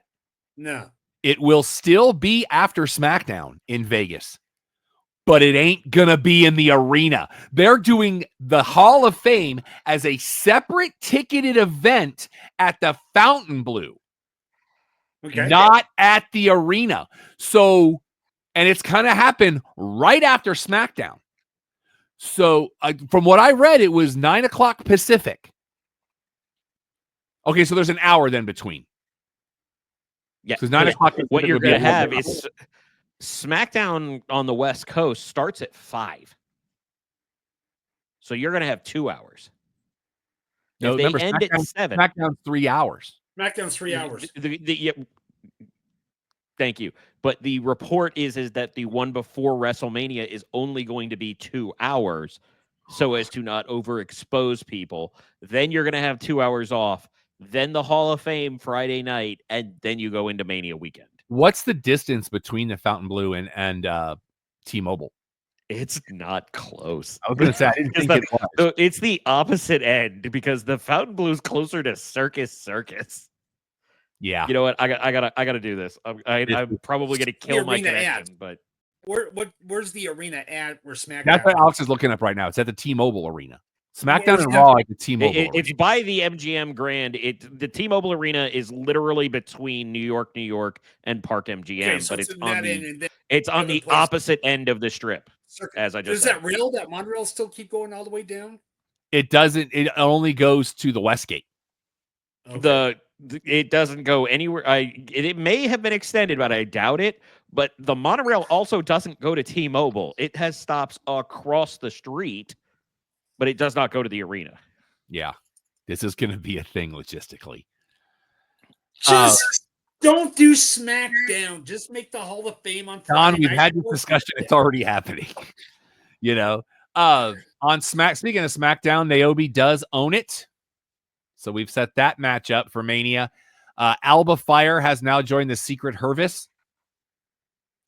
No. It will still be after SmackDown in Vegas, but it ain't going to be in the arena. They're doing the Hall of Fame as a separate ticketed event at the Fontainebleau, not at the arena. So, and it's kind of happened right after SmackDown. So, from what I read, it was 9:00 Pacific. Okay, so there's an hour then between. Yeah, so 9:00. What you're going to have is SmackDown on the West Coast starts at 5. So you're going to have 2 hours. No, if they end at 7. SmackDown's 3 hours. SmackDown's 3 hours. Thank you. But the report is that the one before WrestleMania is only going to be 2 hours so as to not overexpose people. Then you're going to have 2 hours off. Then the Hall of Fame Friday night, and then you go into Mania weekend. What's the distance between the Fontainebleau and T-Mobile? It's not close. I was going to say, I didn't think it was. It's the opposite end because the Fontainebleau is closer to Circus. Yeah. You know what? I gotta do this. I'm probably gonna kill my connection, but where's the arena at where SmackDown? That's what Alex is looking up right now. It's at the T-Mobile Arena. SmackDown and Raw at the T-Mobile. It's by the MGM Grand. The T-Mobile Arena is literally between New York, and Park MGM, Okay, so but it's it's on the opposite end of the strip. As I just said. That monorail still keep going all the way down? It doesn't. It only goes to the Westgate. Okay. It doesn't go anywhere. It may have been extended, but I doubt it. But the monorail also doesn't go to T-Mobile. It has stops across the street, but it does not go to the arena. Yeah, this is going to be a thing logistically. Just don't do SmackDown. Just make the Hall of Fame on Friday. Don, we've had this discussion. It's already happening. You know, on speaking of SmackDown, Naomi does own it. So we've set that match up for Mania. Alba Fire has now joined the Secret Hervis.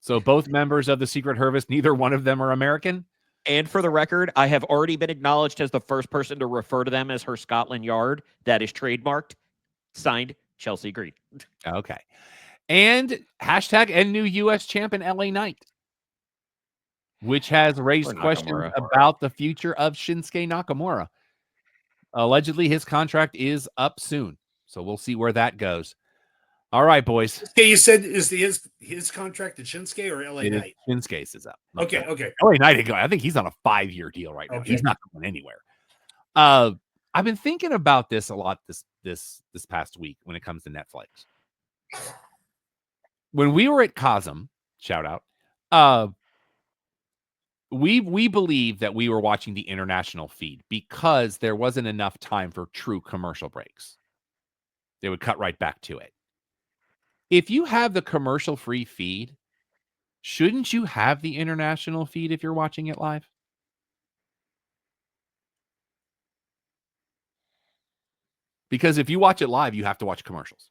So both members of the Secret Hervis, neither one of them are American. And for the record, I have already been acknowledged as the first person to refer to them as her Scotland Yard. That is trademarked. Signed, Chelsea Green. Okay. And hashtag and new U.S. champ in LA Knight, which has raised questions about the future of Shinsuke Nakamura. Allegedly, his contract is up soon. So we'll see where that goes. All right, boys. Okay, you said is his contract at Shinsuke or LA Knight? Shinsuke's is up. Okay. LA Knight, I think he's on a 5-year deal right now. Okay. He's not going anywhere. I've been thinking about this a lot this past week when it comes to Netflix. When we were at Cosm, shout out, we believed that we were watching the international feed because there wasn't enough time for true commercial breaks. They would cut right back to it. If you have the commercial-free feed, shouldn't you have the international feed if you're watching it live? Because if you watch it live, you have to watch commercials.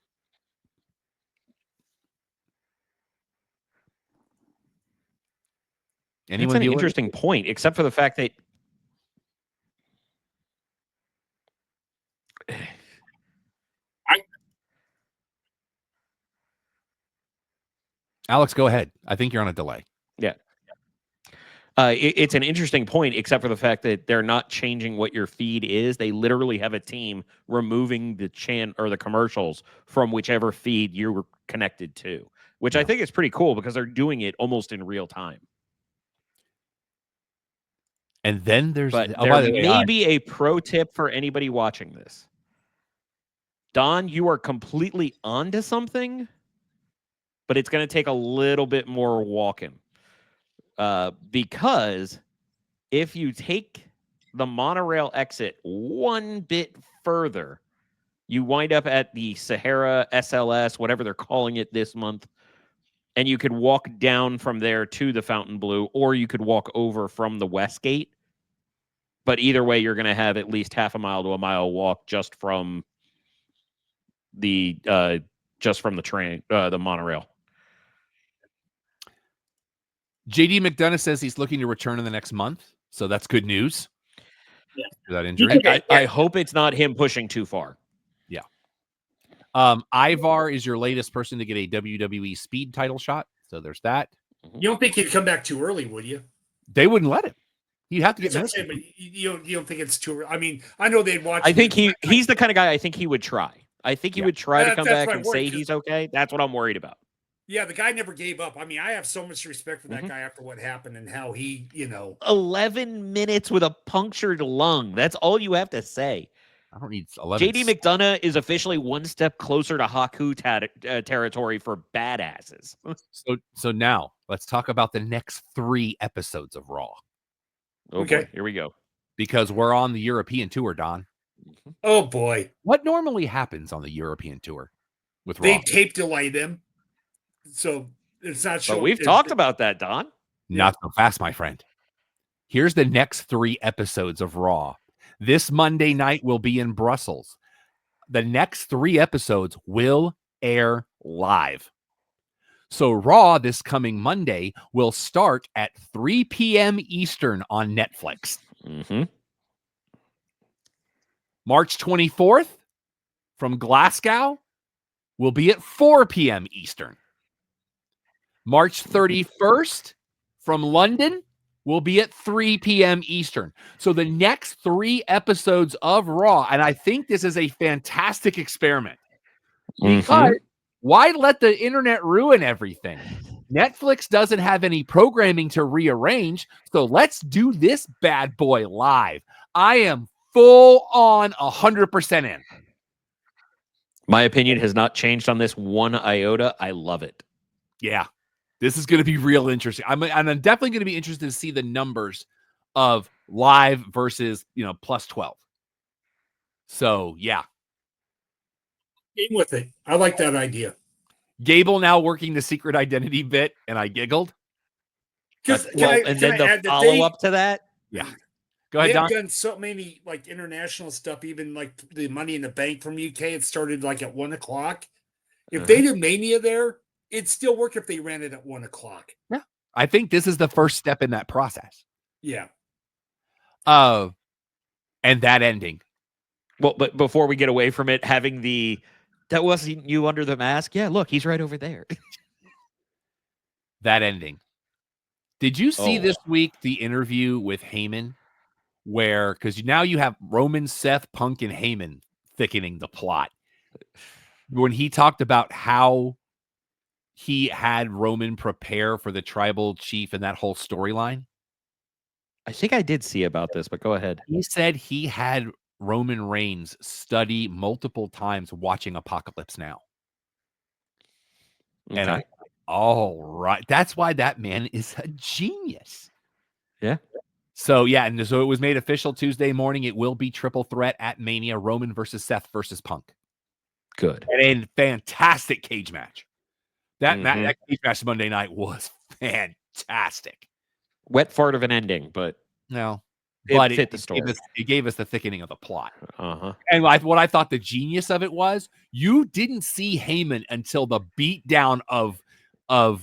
It's an interesting point, except for the fact that Alex, go ahead. I think you're on a delay. Yeah. It's an interesting point, except for the fact that they're not changing what your feed is. They literally have a team removing the or the commercials from whichever feed you're connected to, which I think is pretty cool because they're doing it almost in real time. And then there may be a pro tip for anybody watching this. Don, you are completely onto something, but it's going to take a little bit more walking. Because if you take the monorail exit one bit further, you wind up at the Sahara SLS, whatever they're calling it this month, and you could walk down from there to the Fontainebleau, or you could walk over from the Westgate. But either way, you're going to have at least half a mile to a mile walk just from the train, the monorail. JD McDonough says he's looking to return in the next month, so that's good news. Yeah. For that injury. I hope it's not him pushing too far. Yeah. Ivar is your latest person to get a WWE Speed title shot, so there's that. You don't think he'd come back too early, would you? They wouldn't let him. He'd have to get medicine. But you don't think it's too early? I mean, I know they'd watch. I think he's the kind of guy I think he would try. I think he would try to come back and say he's okay. That's what I'm worried about. Yeah, the guy never gave up. I mean, I have so much respect for that guy after what happened and how he, 11 minutes with a punctured lung. That's all you have to say. I don't need 11. JD McDonough is officially one step closer to Haku territory for badasses. So now let's talk about the next 3 episodes of Raw. Okay, here we go. Because we're on the European tour, Don. Oh boy. What normally happens on the European tour with Raw? They tape delay them. So it's not sure. But we've talked about that, Don. Not so fast, my friend. Here's the next 3 episodes of Raw. This Monday night will be in Brussels. The next 3 episodes will air live. So Raw this coming Monday will start at 3 p.m. Eastern on Netflix. March 24th from Glasgow will be at 4 p.m. Eastern. March 31st from London will be at 3 p.m. Eastern. So the next 3 episodes of Raw, and I think this is a fantastic experiment because why let the internet ruin everything? Netflix doesn't have any programming to rearrange, so let's do this bad boy live. I am full on 100% in. My opinion has not changed on this one iota. I love it. Yeah, this is going to be real interesting. I'm definitely going to be interested to see the numbers of live versus, plus 12. So, yeah. Game with it. I like that idea. Gable now working the secret identity bit, and I giggled. And then the follow-up to that? Yeah. Go ahead, They Don. have done so many like international stuff, even like the Money in the Bank from UK. It started like at 1 o'clock. If they did Mania there, it'd still work if they ran it at 1 o'clock. Yeah. I think this is the first step in that process. Yeah. And that ending. Well, but before we get away from it, having that wasn't you under the mask. Yeah, look, he's right over there. That ending. Did you see this week the interview with Heyman? Where, because now you have Roman, Seth, Punk, and Heyman thickening the plot. When he talked about how he had Roman prepare for the tribal chief and that whole storyline. I think I did see about this, but go ahead. He said he had Roman Reigns study multiple times watching Apocalypse Now. Okay. And all right. That's why that man is a genius. Yeah. So, yeah, and so it was made official Tuesday morning. It will be triple threat at Mania, Roman versus Seth versus Punk. Good. And a fantastic cage match. That cage match Monday night was fantastic. Wet fart of an ending, but no, it fit the story. It gave us the thickening of the plot. And what I thought the genius of it was, you didn't see Heyman until the beatdown of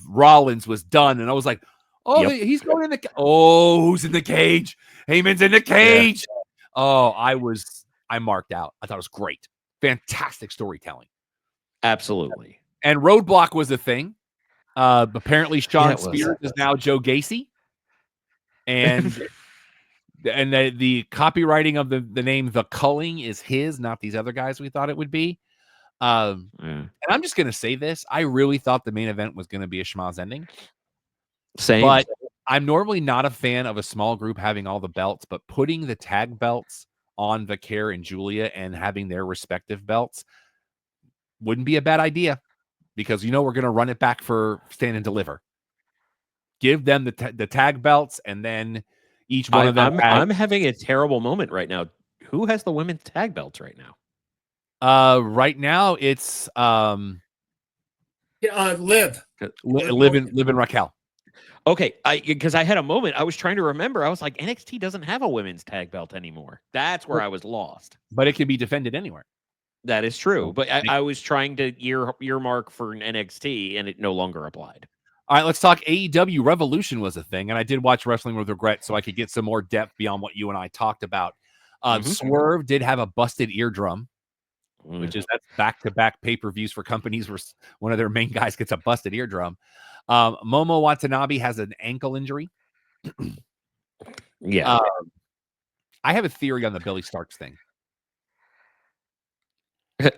Rollins was done, and I was like, oh, he's going in the who's in the cage? Heyman's in the cage. Yeah. Oh, I marked out. I thought it was great. Fantastic storytelling. Absolutely. And Roadblock was a thing. Apparently Sean Spears is now Joe Gacy. And the copywriting of the name The Culling is his, not these other guys we thought it would be. And I'm just going to say this. I really thought the main event was going to be a schmoz ending. Same. But I'm normally not a fan of a small group having all the belts, but putting the tag belts on Vicaire and Julia and having their respective belts wouldn't be a bad idea, because we're going to run it back for Stand and Deliver. Give them the tag belts, and then each one of them. I'm having a terrible moment right now. Who has the women's tag belts right now? Right now it's Liv and Raquel. Okay, because I had a moment. I was trying to remember. I was like, NXT doesn't have a women's tag belt anymore. That's where I was lost. But it can be defended anywhere. That is true. But I was trying to earmark for an NXT, and it no longer applied. All right, let's talk AEW. Revolution was a thing, and I did watch Wrestling with Regret so I could get some more depth beyond what you and I talked about. Swerve did have a busted eardrum, which is that's back-to-back pay-per-views for companies where one of their main guys gets a busted eardrum. Momo Watanabe has an ankle injury. Yeah. I have a theory on the Billy Starks thing.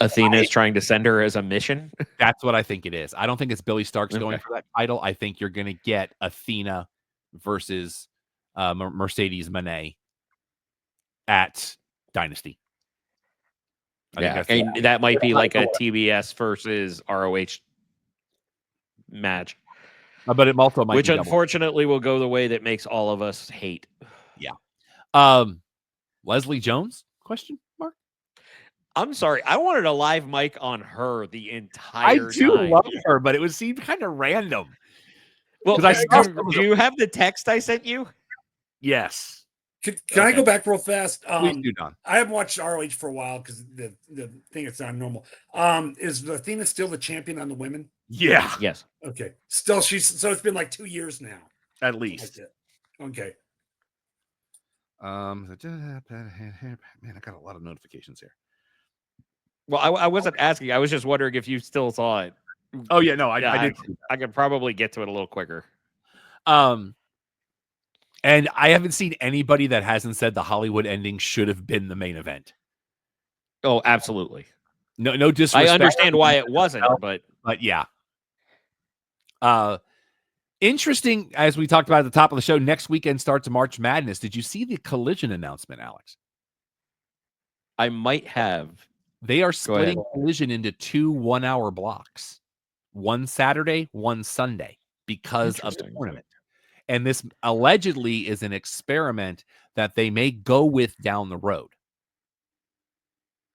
Athena is trying to send her as a mission. That's what I think it is. I don't think it's Billy Starks going for that title. I think you're going to get Athena versus Mercedes Moné at Dynasty. And that might be like a TBS versus ROH match. But it also might which unfortunately will go the way that makes all of us hate. Yeah. Leslie Jones? Question mark. I'm sorry. I wanted a live mic on her the entire time. I do love her, but it seemed kind of random. Well, do you have the text I sent you? Yes. Can I go back real fast? Please do, Don. I haven't watched ROH for a while because the thing is not normal. Is Athena still the champion on the women? Yeah. Yes. Okay. Still, so it's been like 2 years now. At least. Okay. Man, I got a lot of notifications here. Well, I wasn't asking. I was just wondering if you still saw it. Oh yeah, no, I did. I could probably get to it a little quicker. And I haven't seen anybody that hasn't said the Hollywood ending should have been the main event. Oh, absolutely. No disrespect. I understand why it wasn't, but yeah. Interesting, as we talked about at the top of the show, next weekend starts March Madness. Did you see the Collision announcement, Alex? I might have. They are splitting Collision into 2 1-hour blocks. One Saturday, one Sunday, because of the tournament. And this allegedly is an experiment that they may go with down the road.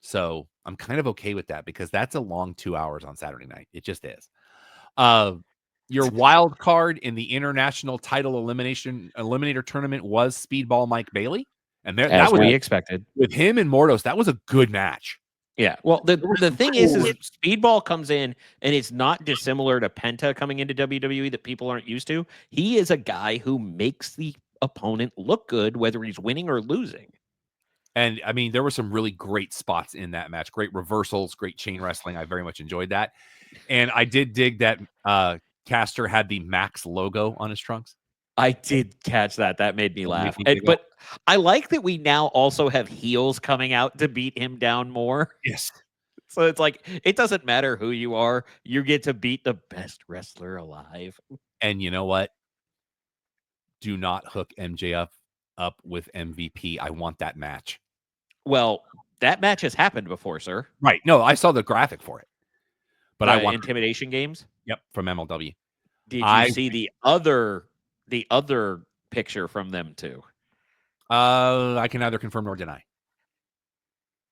So I'm kind of okay with that because that's a long 2 hours on Saturday night. It just is. Your wild card in the international title eliminator tournament was Speedball Mike Bailey. And that was we expected. With him and Mordos, that was a good match. Yeah. Well, the thing is Speedball comes in and it's not dissimilar to Penta coming into WWE that people aren't used to. He is a guy who makes the opponent look good, whether he's winning or losing. And I mean, there were some really great spots in that match, great reversals, great chain wrestling. I very much enjoyed that. And I did dig that Caster had the Max logo on his trunks. I did catch that. That made me laugh. But I like that we now also have heels coming out to beat him down more. Yes. So it's like, it doesn't matter who you are. You get to beat the best wrestler alive. And you know what? Do not hook MJF up with MVP. I want that match. Well, that match has happened before, sir. Right. No, I saw the graphic for it. But I want Intimidation Games? Yep, from MLW. Did you see the other picture from them too? I can neither confirm nor deny.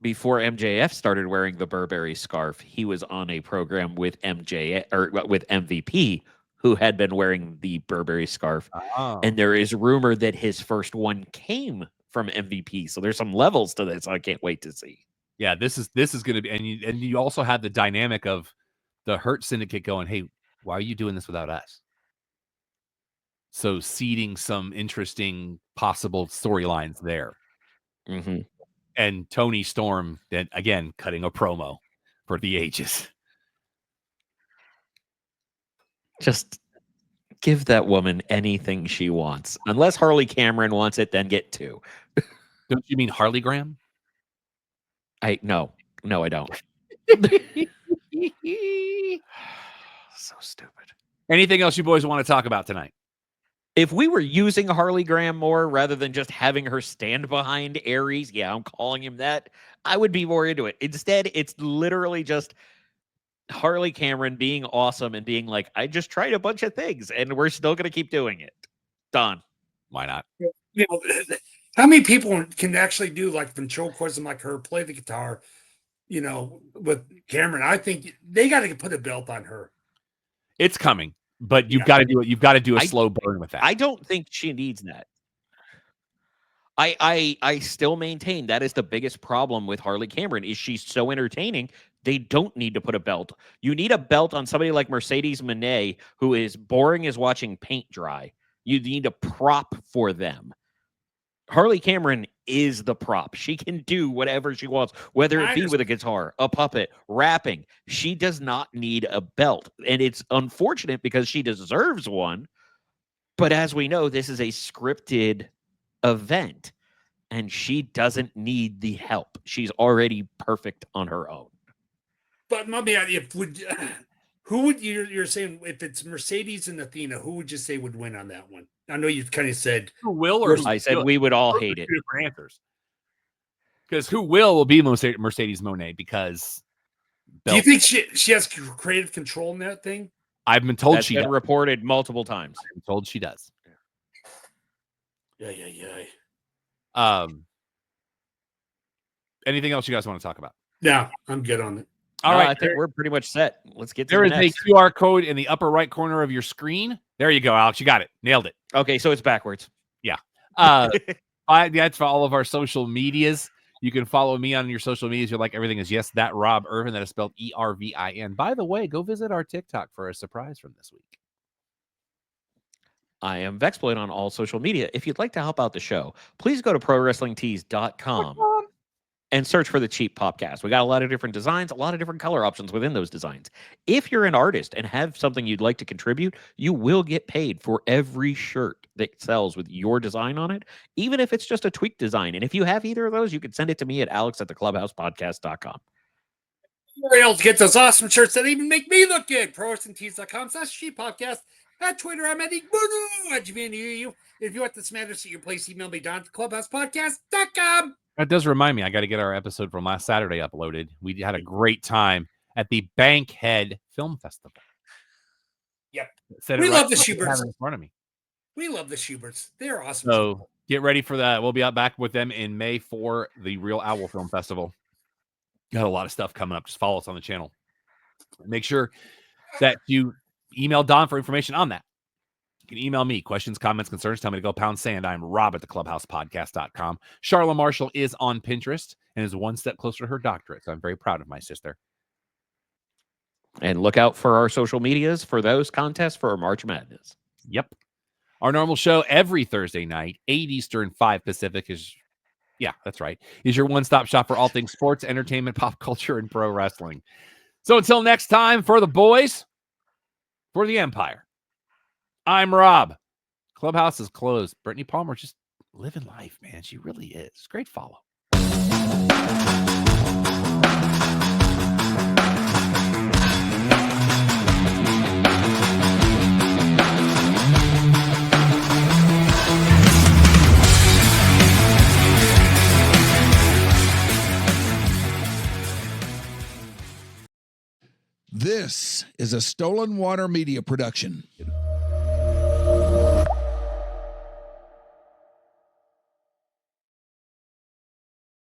Before MJF started wearing the Burberry scarf, he was on a program with with MVP, who had been wearing the Burberry scarf. Oh. And there is rumor that his first one came from MVP. So there's some levels to this. I can't wait to see. Yeah, this is going to be, and you also have the dynamic of the Hurt Syndicate going, hey, why are you doing this without us? So seeding some interesting possible storylines there. Mm-hmm. And Tony Storm, then again, cutting a promo for the ages. Just give that woman anything she wants. Unless Harley Cameron wants it, then get 2. Don't you mean Harley Graham? No, I don't. So stupid. Anything else you boys want to talk about tonight? If we were using Harley Graham more rather than just having her stand behind Aries, yeah, I'm calling him that, I would be more into it. Instead, it's literally just Harley Cameron being awesome and being like, I just tried a bunch of things and we're still going to keep doing it. Done. Why not? You know, how many people can actually do like ventriloquism like her, play the guitar, you know, with Cameron? I think they got to put a belt on her. It's coming. But you've got to do it. You've got to do a slow burn with that. I don't think she needs that. I still maintain that is the biggest problem with Harley Cameron is she's so entertaining. They don't need to put a belt. You need a belt on somebody like Mercedes Moné, who is boring as watching paint dry. You need a prop for them. Harley Cameron is the prop. She can do whatever she wants, whether it be with a guitar, a puppet, rapping. She does not need a belt. And it's unfortunate because she deserves one. But as we know, this is a scripted event and she doesn't need the help. She's already perfect on her own. But who would you're saying if it's Mercedes and Athena, who would you say would win on that one? I know you kind of said who will, or I said we would all hate it. Different answers. Because who will be Mercedes Moné? Because do you think she has creative control in that thing? I've been told That's she been does. Reported multiple times. I've been told she does. Yeah. Anything else you guys want to talk about? Yeah, I'm good on it. All right, I think we're pretty much set. Let's get to there the is next. a QR code in the upper right corner of your screen. There you go, Alex. You got it. Nailed it. Okay, so it's backwards. Yeah. That's for all of our social medias. You can follow me on your social medias. You're like everything is yes, that Rob Irvin. That is spelled ERVIN. By the way, go visit our TikTok for a surprise from this week. I am Vexploit on all social media. If you'd like to help out the show, please go to ProWrestlingTees.com. and search for the Cheap Popcast. We got a lot of different designs, a lot of different color options within those designs. If you're an artist and have something you'd like to contribute, you will get paid for every shirt that sells with your design on it, even if it's just a tweaked design. And if you have either of those, you can send it to me at alex@theclubhousepodcast.com. You're able to get those awesome shirts that even make me look good. ProWrestlingTees.com/Cheap-Podcast. At Twitter, I'm at @GBNU. If you want this matters at your place, email me, Don at clubhousepodcast.com. That does remind me, I got to get our episode from last Saturday uploaded. We had a great time at the Bankhead Film Festival. Yep. We love the Schuberts. In front of me. We love the Schuberts. They're awesome. So people. Get ready for that. We'll be out back with them in May for the Real Owl Film Festival. Got a lot of stuff coming up. Just follow us on the channel. Make sure that you email Don for information on that. You can email me, questions, comments, concerns. Tell me to go pound sand. I'm Rob at theclubhousepodcast.com. Charla Marshall is on Pinterest and is one step closer to her doctorate. So I'm very proud of my sister. And look out for our social medias for those contests for March Madness. Yep. Our normal show every Thursday night, 8 Eastern, 5 Pacific is, yeah, that's right, is your one-stop shop for all things sports, entertainment, pop culture, and pro wrestling. So until next time, for the boys, for the Empire, I'm Rob. Clubhouse is closed. Brittany Palmer just living life, man. She really is. Great follow. This is a Stolen Water Media production.